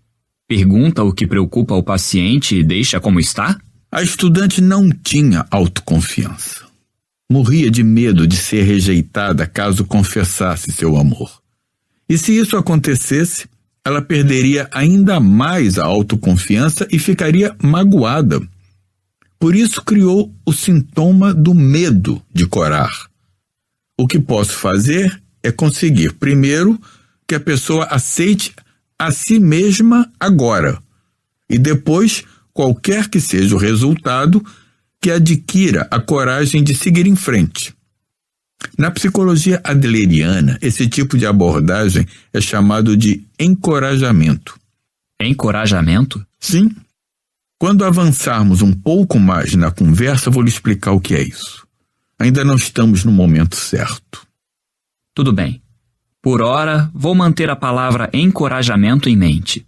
Pergunta o que preocupa o paciente e deixa como está? A estudante não tinha autoconfiança. Morria de medo de ser rejeitada caso confessasse seu amor. E se isso acontecesse, ela perderia ainda mais a autoconfiança e ficaria magoada. Por isso criou o sintoma do medo de corar. O que posso fazer é conseguir, primeiro, que a pessoa aceite a si mesma agora, e depois, qualquer que seja o resultado, que adquira a coragem de seguir em frente. Na psicologia adleriana, esse tipo de abordagem é chamado de encorajamento. Encorajamento? Sim. Quando avançarmos um pouco mais na conversa, vou lhe explicar o que é isso. Ainda não estamos no momento certo. Tudo bem. Por ora, vou manter a palavra encorajamento em mente.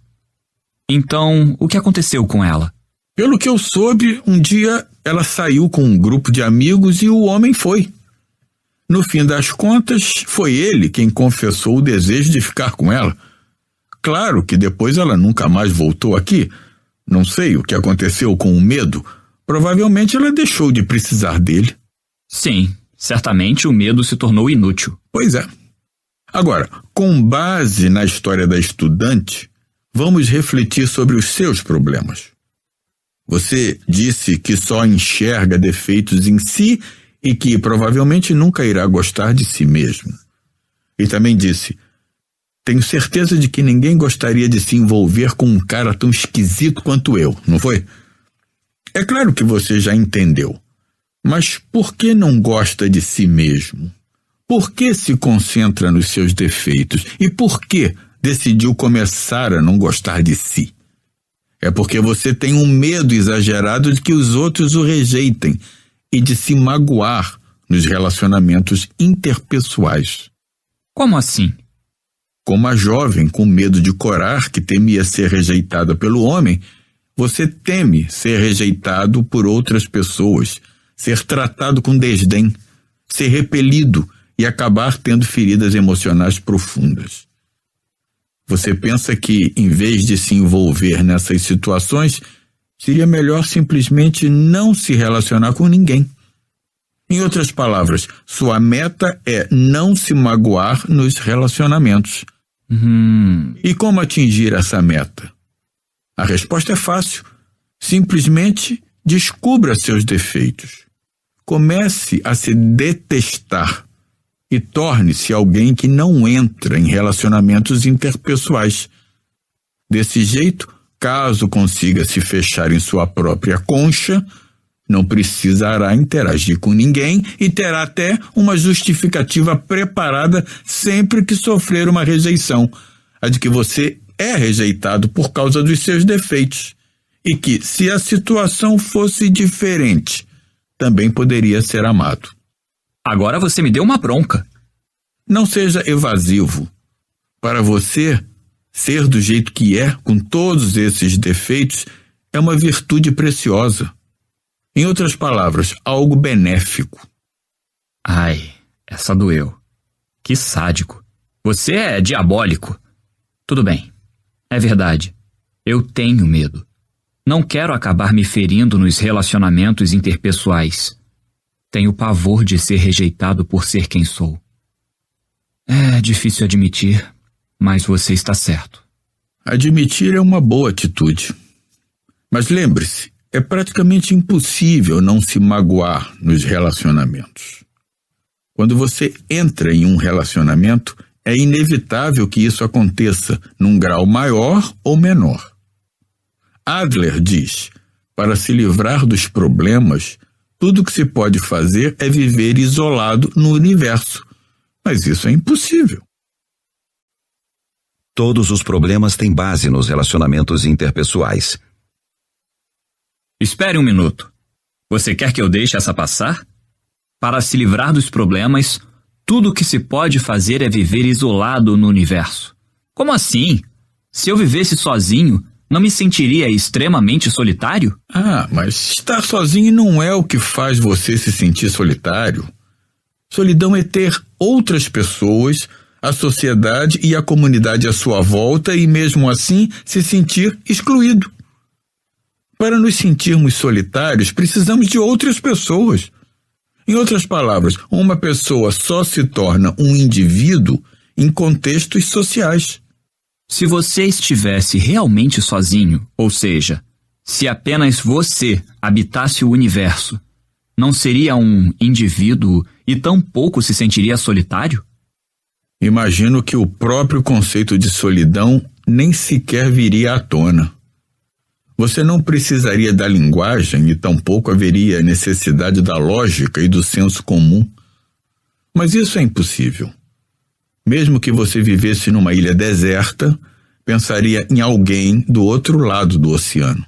Então, o que aconteceu com ela? Pelo que eu soube, um dia ela saiu com um grupo de amigos e o homem foi. No fim das contas, foi ele quem confessou o desejo de ficar com ela. Claro que depois ela nunca mais voltou aqui. Não sei o que aconteceu com o medo. Provavelmente ela deixou de precisar dele. Sim, certamente o medo se tornou inútil. Pois é. Agora, com base na história da estudante, vamos refletir sobre os seus problemas. Você disse que só enxerga defeitos em si e que provavelmente nunca irá gostar de si mesmo. E também disse: tenho certeza de que ninguém gostaria de se envolver com um cara tão esquisito quanto eu, não foi? É claro que você já entendeu. Mas por que não gosta de si mesmo? Por que se concentra nos seus defeitos? E por que decidiu começar a não gostar de si? É porque você tem um medo exagerado de que os outros o rejeitem e de se magoar nos relacionamentos interpessoais. Como assim? Como a jovem com medo de corar, que temia ser rejeitada pelo homem, você teme ser rejeitado por outras pessoas, ser tratado com desdém, ser repelido e acabar tendo feridas emocionais profundas. Você pensa que, em vez de se envolver nessas situações, seria melhor simplesmente não se relacionar com ninguém. Em outras palavras, sua meta é não se magoar nos relacionamentos. E como atingir essa meta? A resposta é fácil. Simplesmente descubra seus defeitos. Comece a se detestar e torne-se alguém que não entra em relacionamentos interpessoais. Desse jeito, caso consiga se fechar em sua própria concha, não precisará interagir com ninguém e terá até uma justificativa preparada sempre que sofrer uma rejeição, a de que você é rejeitado por causa dos seus defeitos, e que, se a situação fosse diferente, também poderia ser amado. Agora você me deu uma bronca. Não seja evasivo. Para você, ser do jeito que é, com todos esses defeitos, é uma virtude preciosa. Em outras palavras, algo benéfico. Ai, essa doeu. Que sádico. Você é diabólico. Tudo bem. É verdade. Eu tenho medo. Não quero acabar me ferindo nos relacionamentos interpessoais. Tenho pavor de ser rejeitado por ser quem sou. É difícil admitir, mas você está certo. Admitir é uma boa atitude. Mas lembre-se, é praticamente impossível não se magoar nos relacionamentos. Quando você entra em um relacionamento, é inevitável que isso aconteça num grau maior ou menor. Adler diz: para se livrar dos problemas, tudo que se pode fazer é viver isolado no universo. Mas isso é impossível. Todos os problemas têm base nos relacionamentos interpessoais. Espere um minuto. Você quer que eu deixe essa passar? Para se livrar dos problemas, tudo o que se pode fazer é viver isolado no universo. Como assim? Se eu vivesse sozinho, não me sentiria extremamente solitário? Ah, mas estar sozinho não é o que faz você se sentir solitário. Solidão é ter outras pessoas a sociedade e a comunidade à sua volta e, mesmo assim, se sentir excluído. Para nos sentirmos solitários, precisamos de outras pessoas. Em outras palavras, uma pessoa só se torna um indivíduo em contextos sociais. Se você estivesse realmente sozinho, ou seja, se apenas você habitasse o universo, não seria um indivíduo e tampouco se sentiria solitário? Imagino que o próprio conceito de solidão nem sequer viria à tona. Você não precisaria da linguagem e tampouco haveria necessidade da lógica e do senso comum. Mas isso é impossível. Mesmo que você vivesse numa ilha deserta, pensaria em alguém do outro lado do oceano.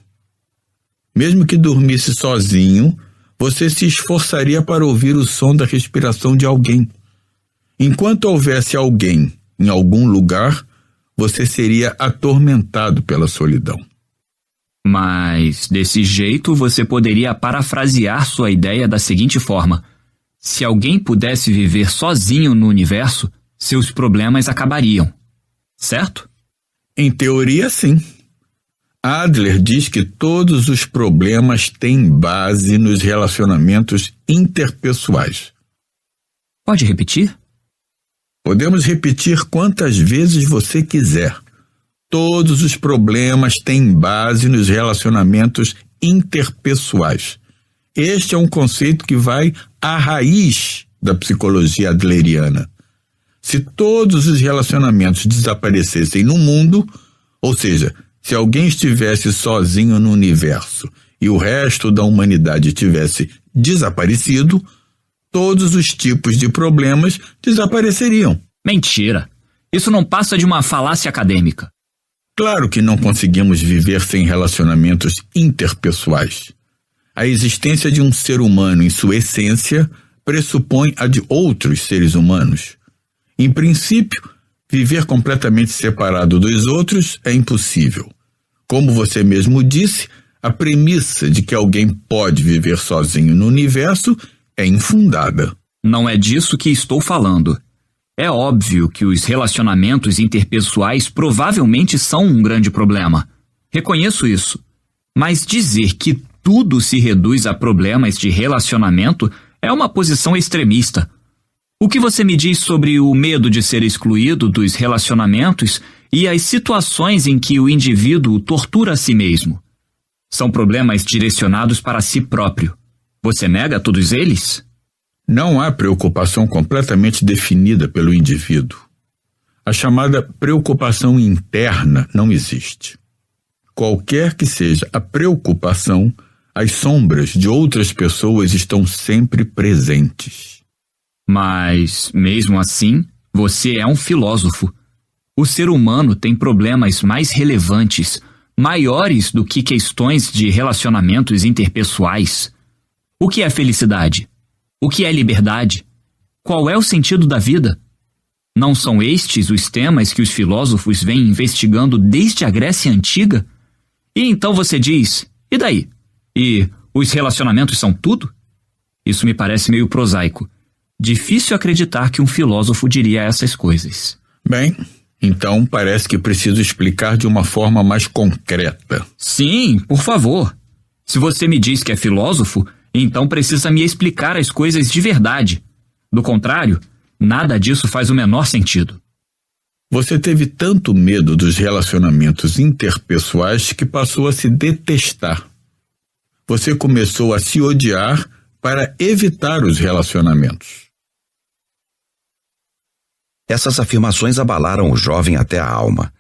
Mesmo que dormisse sozinho, você se esforçaria para ouvir o som da respiração de alguém. Enquanto houvesse alguém em algum lugar, você seria atormentado pela solidão. Mas, desse jeito, você poderia parafrasear sua ideia da seguinte forma: se alguém pudesse viver sozinho no universo, seus problemas acabariam. Certo? Em teoria, sim. Adler diz que todos os problemas têm base nos relacionamentos interpessoais. Pode repetir? Podemos repetir quantas vezes você quiser. Todos os problemas têm base nos relacionamentos interpessoais. Este é um conceito que vai à raiz da psicologia adleriana. Se todos os relacionamentos desaparecessem no mundo, ou seja, se alguém estivesse sozinho no universo e o resto da humanidade tivesse desaparecido, todos os tipos de problemas desapareceriam. Mentira! Isso não passa de uma falácia acadêmica. Claro que não conseguimos viver sem relacionamentos interpessoais. A existência de um ser humano em sua essência pressupõe a de outros seres humanos. Em princípio, viver completamente separado dos outros é impossível. Como você mesmo disse, a premissa de que alguém pode viver sozinho no universo é infundada. Não é disso que estou falando. É óbvio que os relacionamentos interpessoais provavelmente são um grande problema. Reconheço isso. Mas dizer que tudo se reduz a problemas de relacionamento é uma posição extremista. O que você me diz sobre o medo de ser excluído dos relacionamentos e as situações em que o indivíduo tortura a si mesmo? São problemas direcionados para si próprio. Você nega todos eles? Não há preocupação completamente definida pelo indivíduo. A chamada preocupação interna não existe. Qualquer que seja a preocupação, as sombras de outras pessoas estão sempre presentes. Mas, mesmo assim, você é um filósofo. O ser humano tem problemas mais relevantes, maiores do que questões de relacionamentos interpessoais. O que é felicidade? O que é liberdade? Qual é o sentido da vida? Não são estes os temas que os filósofos vêm investigando desde a Grécia Antiga? E então você diz, e daí? E os relacionamentos são tudo? Isso me parece meio prosaico. Difícil acreditar que um filósofo diria essas coisas. Bem, então parece que preciso explicar de uma forma mais concreta. Sim, por favor. Se você me diz que é filósofo, então precisa me explicar as coisas de verdade. Do contrário, nada disso faz o menor sentido. Você teve tanto medo dos relacionamentos interpessoais que passou a se detestar. Você começou a se odiar para evitar os relacionamentos. Essas afirmações abalaram o jovem até a alma.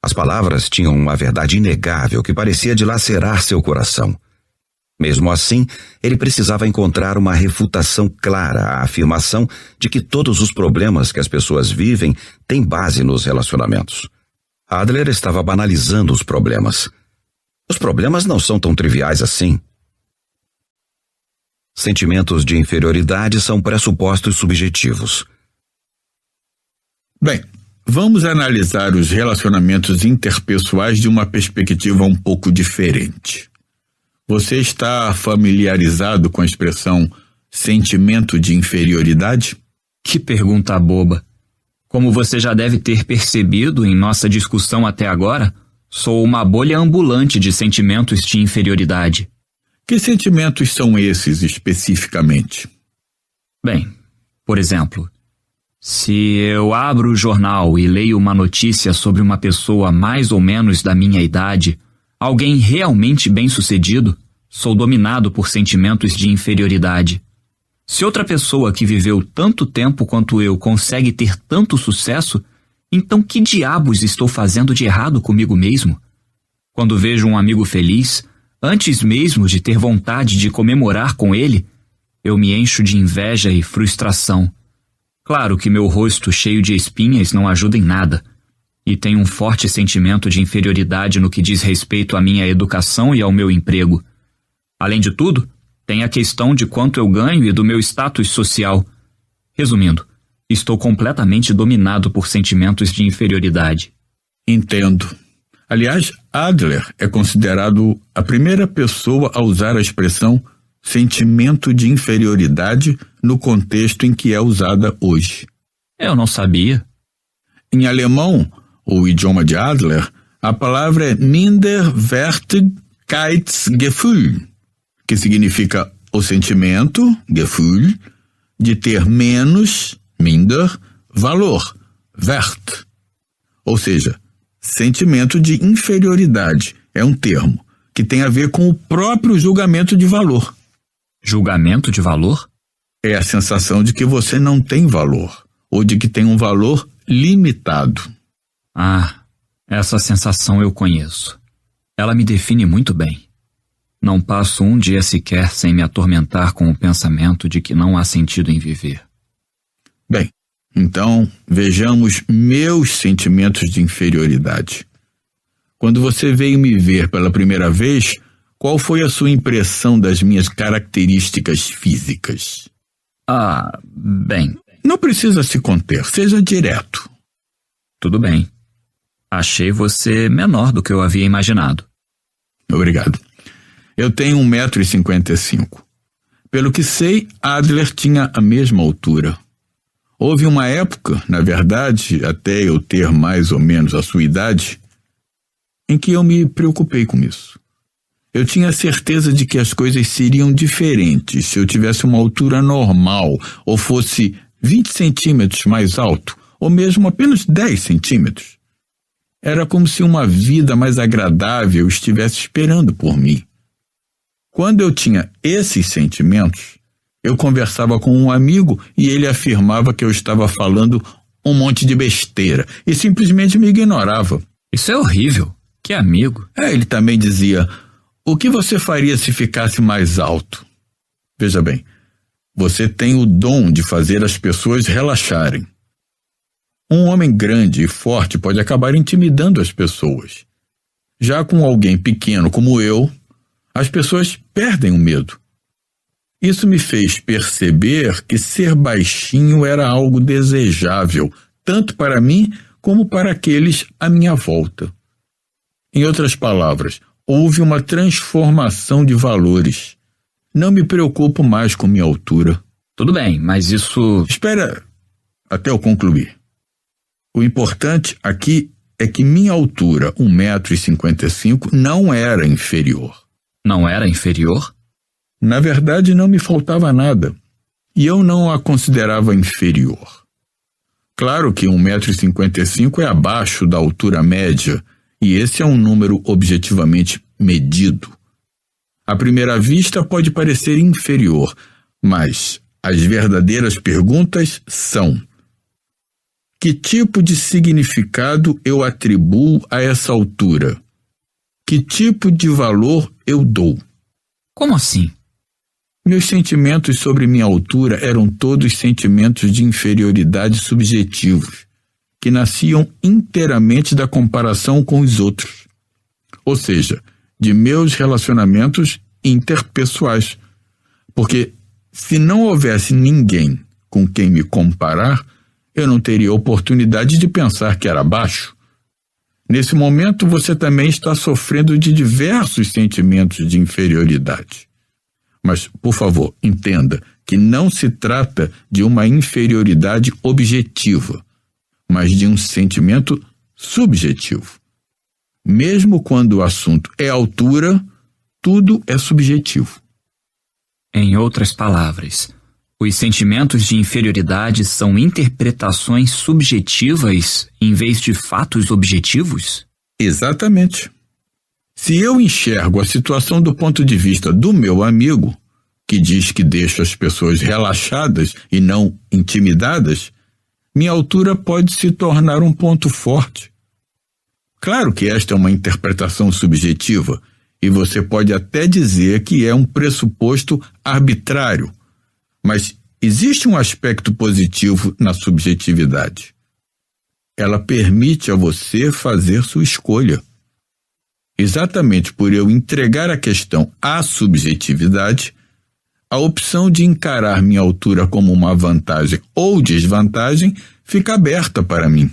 As palavras tinham uma verdade inegável que parecia dilacerar seu coração. Mesmo assim, ele precisava encontrar uma refutação clara à afirmação de que todos os problemas que as pessoas vivem têm base nos relacionamentos. Adler estava banalizando os problemas. Os problemas não são tão triviais assim. Sentimentos de inferioridade são pressupostos subjetivos. Bem, vamos analisar os relacionamentos interpessoais de uma perspectiva um pouco diferente. Você está familiarizado com a expressão sentimento de inferioridade? Que pergunta boba. Como você já deve ter percebido em nossa discussão até agora, sou uma bolha ambulante de sentimentos de inferioridade. Que sentimentos são esses especificamente? Bem, por exemplo, se eu abro o jornal e leio uma notícia sobre uma pessoa mais ou menos da minha idade, alguém realmente bem-sucedido, sou dominado por sentimentos de inferioridade. Se outra pessoa que viveu tanto tempo quanto eu consegue ter tanto sucesso, então que diabos estou fazendo de errado comigo mesmo? Quando vejo um amigo feliz, antes mesmo de ter vontade de comemorar com ele, eu me encho de inveja e frustração. Claro que meu rosto cheio de espinhas não ajuda em nada, e tenho um forte sentimento de inferioridade no que diz respeito à minha educação e ao meu emprego. Além de tudo, tem a questão de quanto eu ganho e do meu status social. Resumindo, estou completamente dominado por sentimentos de inferioridade. Entendo. Aliás, Adler é considerado a primeira pessoa a usar a expressão sentimento de inferioridade no contexto em que é usada hoje. Eu não sabia. Em alemão, o idioma de Adler, a palavra é Minderwertigkeitsgefühl, que significa o sentimento, Gefühl, de ter menos, minder, valor, Wert. Ou seja, sentimento de inferioridade é um termo que tem a ver com o próprio julgamento de valor. Julgamento de valor? É a sensação de que você não tem valor, ou de que tem um valor limitado. Ah, essa sensação eu conheço. Ela me define muito bem. Não passo um dia sequer sem me atormentar com o pensamento de que não há sentido em viver. Bem, então vejamos meus sentimentos de inferioridade. Quando você veio me ver pela primeira vez, qual foi a sua impressão das minhas características físicas? Bem. Não precisa se conter, seja direto. Tudo bem. Achei você menor do que eu havia imaginado. Obrigado. Eu tenho 1,55 m. Pelo que sei, Adler tinha a mesma altura. Houve uma época, na verdade, até eu ter mais ou menos a sua idade, em que eu me preocupei com isso. Eu tinha certeza de que as coisas seriam diferentes se eu tivesse uma altura normal, ou fosse 20 centímetros mais alto, ou mesmo apenas 10 centímetros. Era como se uma vida mais agradável estivesse esperando por mim. Quando eu tinha esses sentimentos, eu conversava com um amigo e ele afirmava que eu estava falando um monte de besteira e simplesmente me ignorava. Isso é horrível. Que amigo. Ele também dizia: o que você faria se ficasse mais alto? Veja bem, você tem o dom de fazer as pessoas relaxarem. Um homem grande e forte pode acabar intimidando as pessoas. Já com alguém pequeno como eu, as pessoas perdem o medo. Isso me fez perceber que ser baixinho era algo desejável, tanto para mim como para aqueles à minha volta. Em outras palavras, houve uma transformação de valores. Não me preocupo mais com minha altura. Tudo bem, mas isso... Espera até eu concluir. O importante aqui é que minha altura, 1,55 m, não era inferior. Não era inferior? Na verdade, não me faltava nada. E eu não a considerava inferior. Claro que 1,55 m é abaixo da altura média, e esse é um número objetivamente medido. À primeira vista pode parecer inferior, mas as verdadeiras perguntas são: que tipo de significado eu atribuo a essa altura? Que tipo de valor eu dou? Como assim? Meus sentimentos sobre minha altura eram todos sentimentos de inferioridade subjetivos, que nasciam inteiramente da comparação com os outros. Ou seja, de meus relacionamentos interpessoais. Porque se não houvesse ninguém com quem me comparar, eu não teria oportunidade de pensar que era baixo. Nesse momento, você também está sofrendo de diversos sentimentos de inferioridade. Mas, por favor, entenda que não se trata de uma inferioridade objetiva. mas de um sentimento subjetivo. Mesmo quando o assunto é altura, tudo é subjetivo. Em outras palavras, os sentimentos de inferioridade são interpretações subjetivas em vez de fatos objetivos? Exatamente. Se eu enxergo a situação do ponto de vista do meu amigo, que diz que deixa as pessoas relaxadas e não intimidadas, minha altura pode se tornar um ponto forte. Claro que esta é uma interpretação subjetiva, e você pode até dizer que é um pressuposto arbitrário, mas existe um aspecto positivo na subjetividade. Ela permite a você fazer sua escolha. Exatamente por eu entregar a questão à subjetividade, a opção de encarar minha altura como uma vantagem ou desvantagem fica aberta para mim.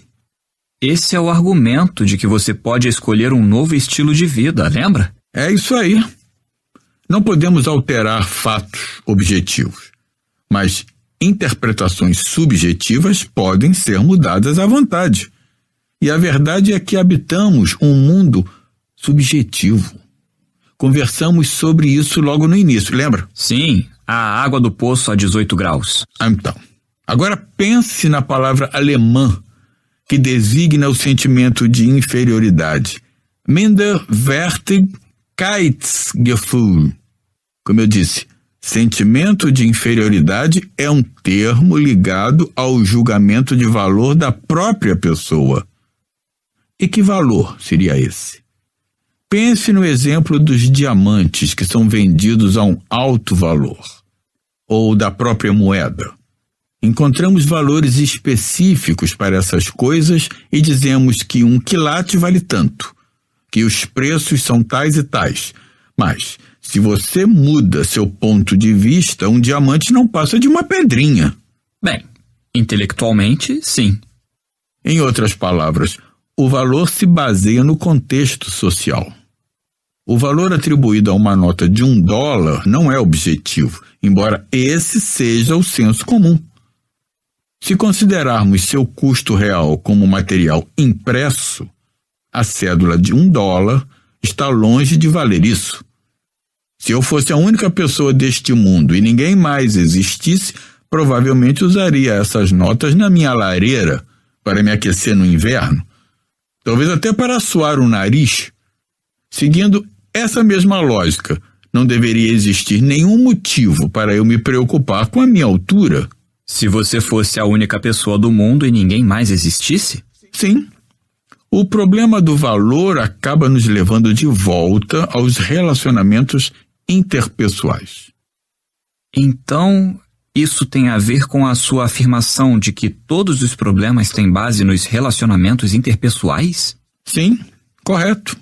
Esse é o argumento de que você pode escolher um novo estilo de vida, lembra? É isso aí. Não podemos alterar fatos objetivos, mas interpretações subjetivas podem ser mudadas à vontade. E a verdade é que habitamos um mundo subjetivo. Conversamos sobre isso logo no início, lembra? Sim, a água do poço a 18 graus. Então, agora pense na palavra alemã que designa o sentimento de inferioridade. Minderwertigkeitsgefühl. Como eu disse, sentimento de inferioridade é um termo ligado ao julgamento de valor da própria pessoa. E que valor seria esse? Pense no exemplo dos diamantes que são vendidos a um alto valor, ou da própria moeda. Encontramos valores específicos para essas coisas e dizemos que um quilate vale tanto, que os preços são tais e tais. Mas, se você muda seu ponto de vista, um diamante não passa de uma pedrinha. Bem, intelectualmente, sim. Em outras palavras, o valor se baseia no contexto social. O valor atribuído a uma nota de $1 não é objetivo, embora esse seja o senso comum. Se considerarmos seu custo real como material impresso, a cédula de $1 está longe de valer isso. Se eu fosse a única pessoa deste mundo e ninguém mais existisse, provavelmente usaria essas notas na minha lareira para me aquecer no inverno, talvez até para suar o nariz. Seguindo essa mesma lógica, não deveria existir nenhum motivo para eu me preocupar com a minha altura. Se você fosse a única pessoa do mundo e ninguém mais existisse? Sim. O problema do valor acaba nos levando de volta aos relacionamentos interpessoais. Então, isso tem a ver com a sua afirmação de que todos os problemas têm base nos relacionamentos interpessoais? Sim, correto.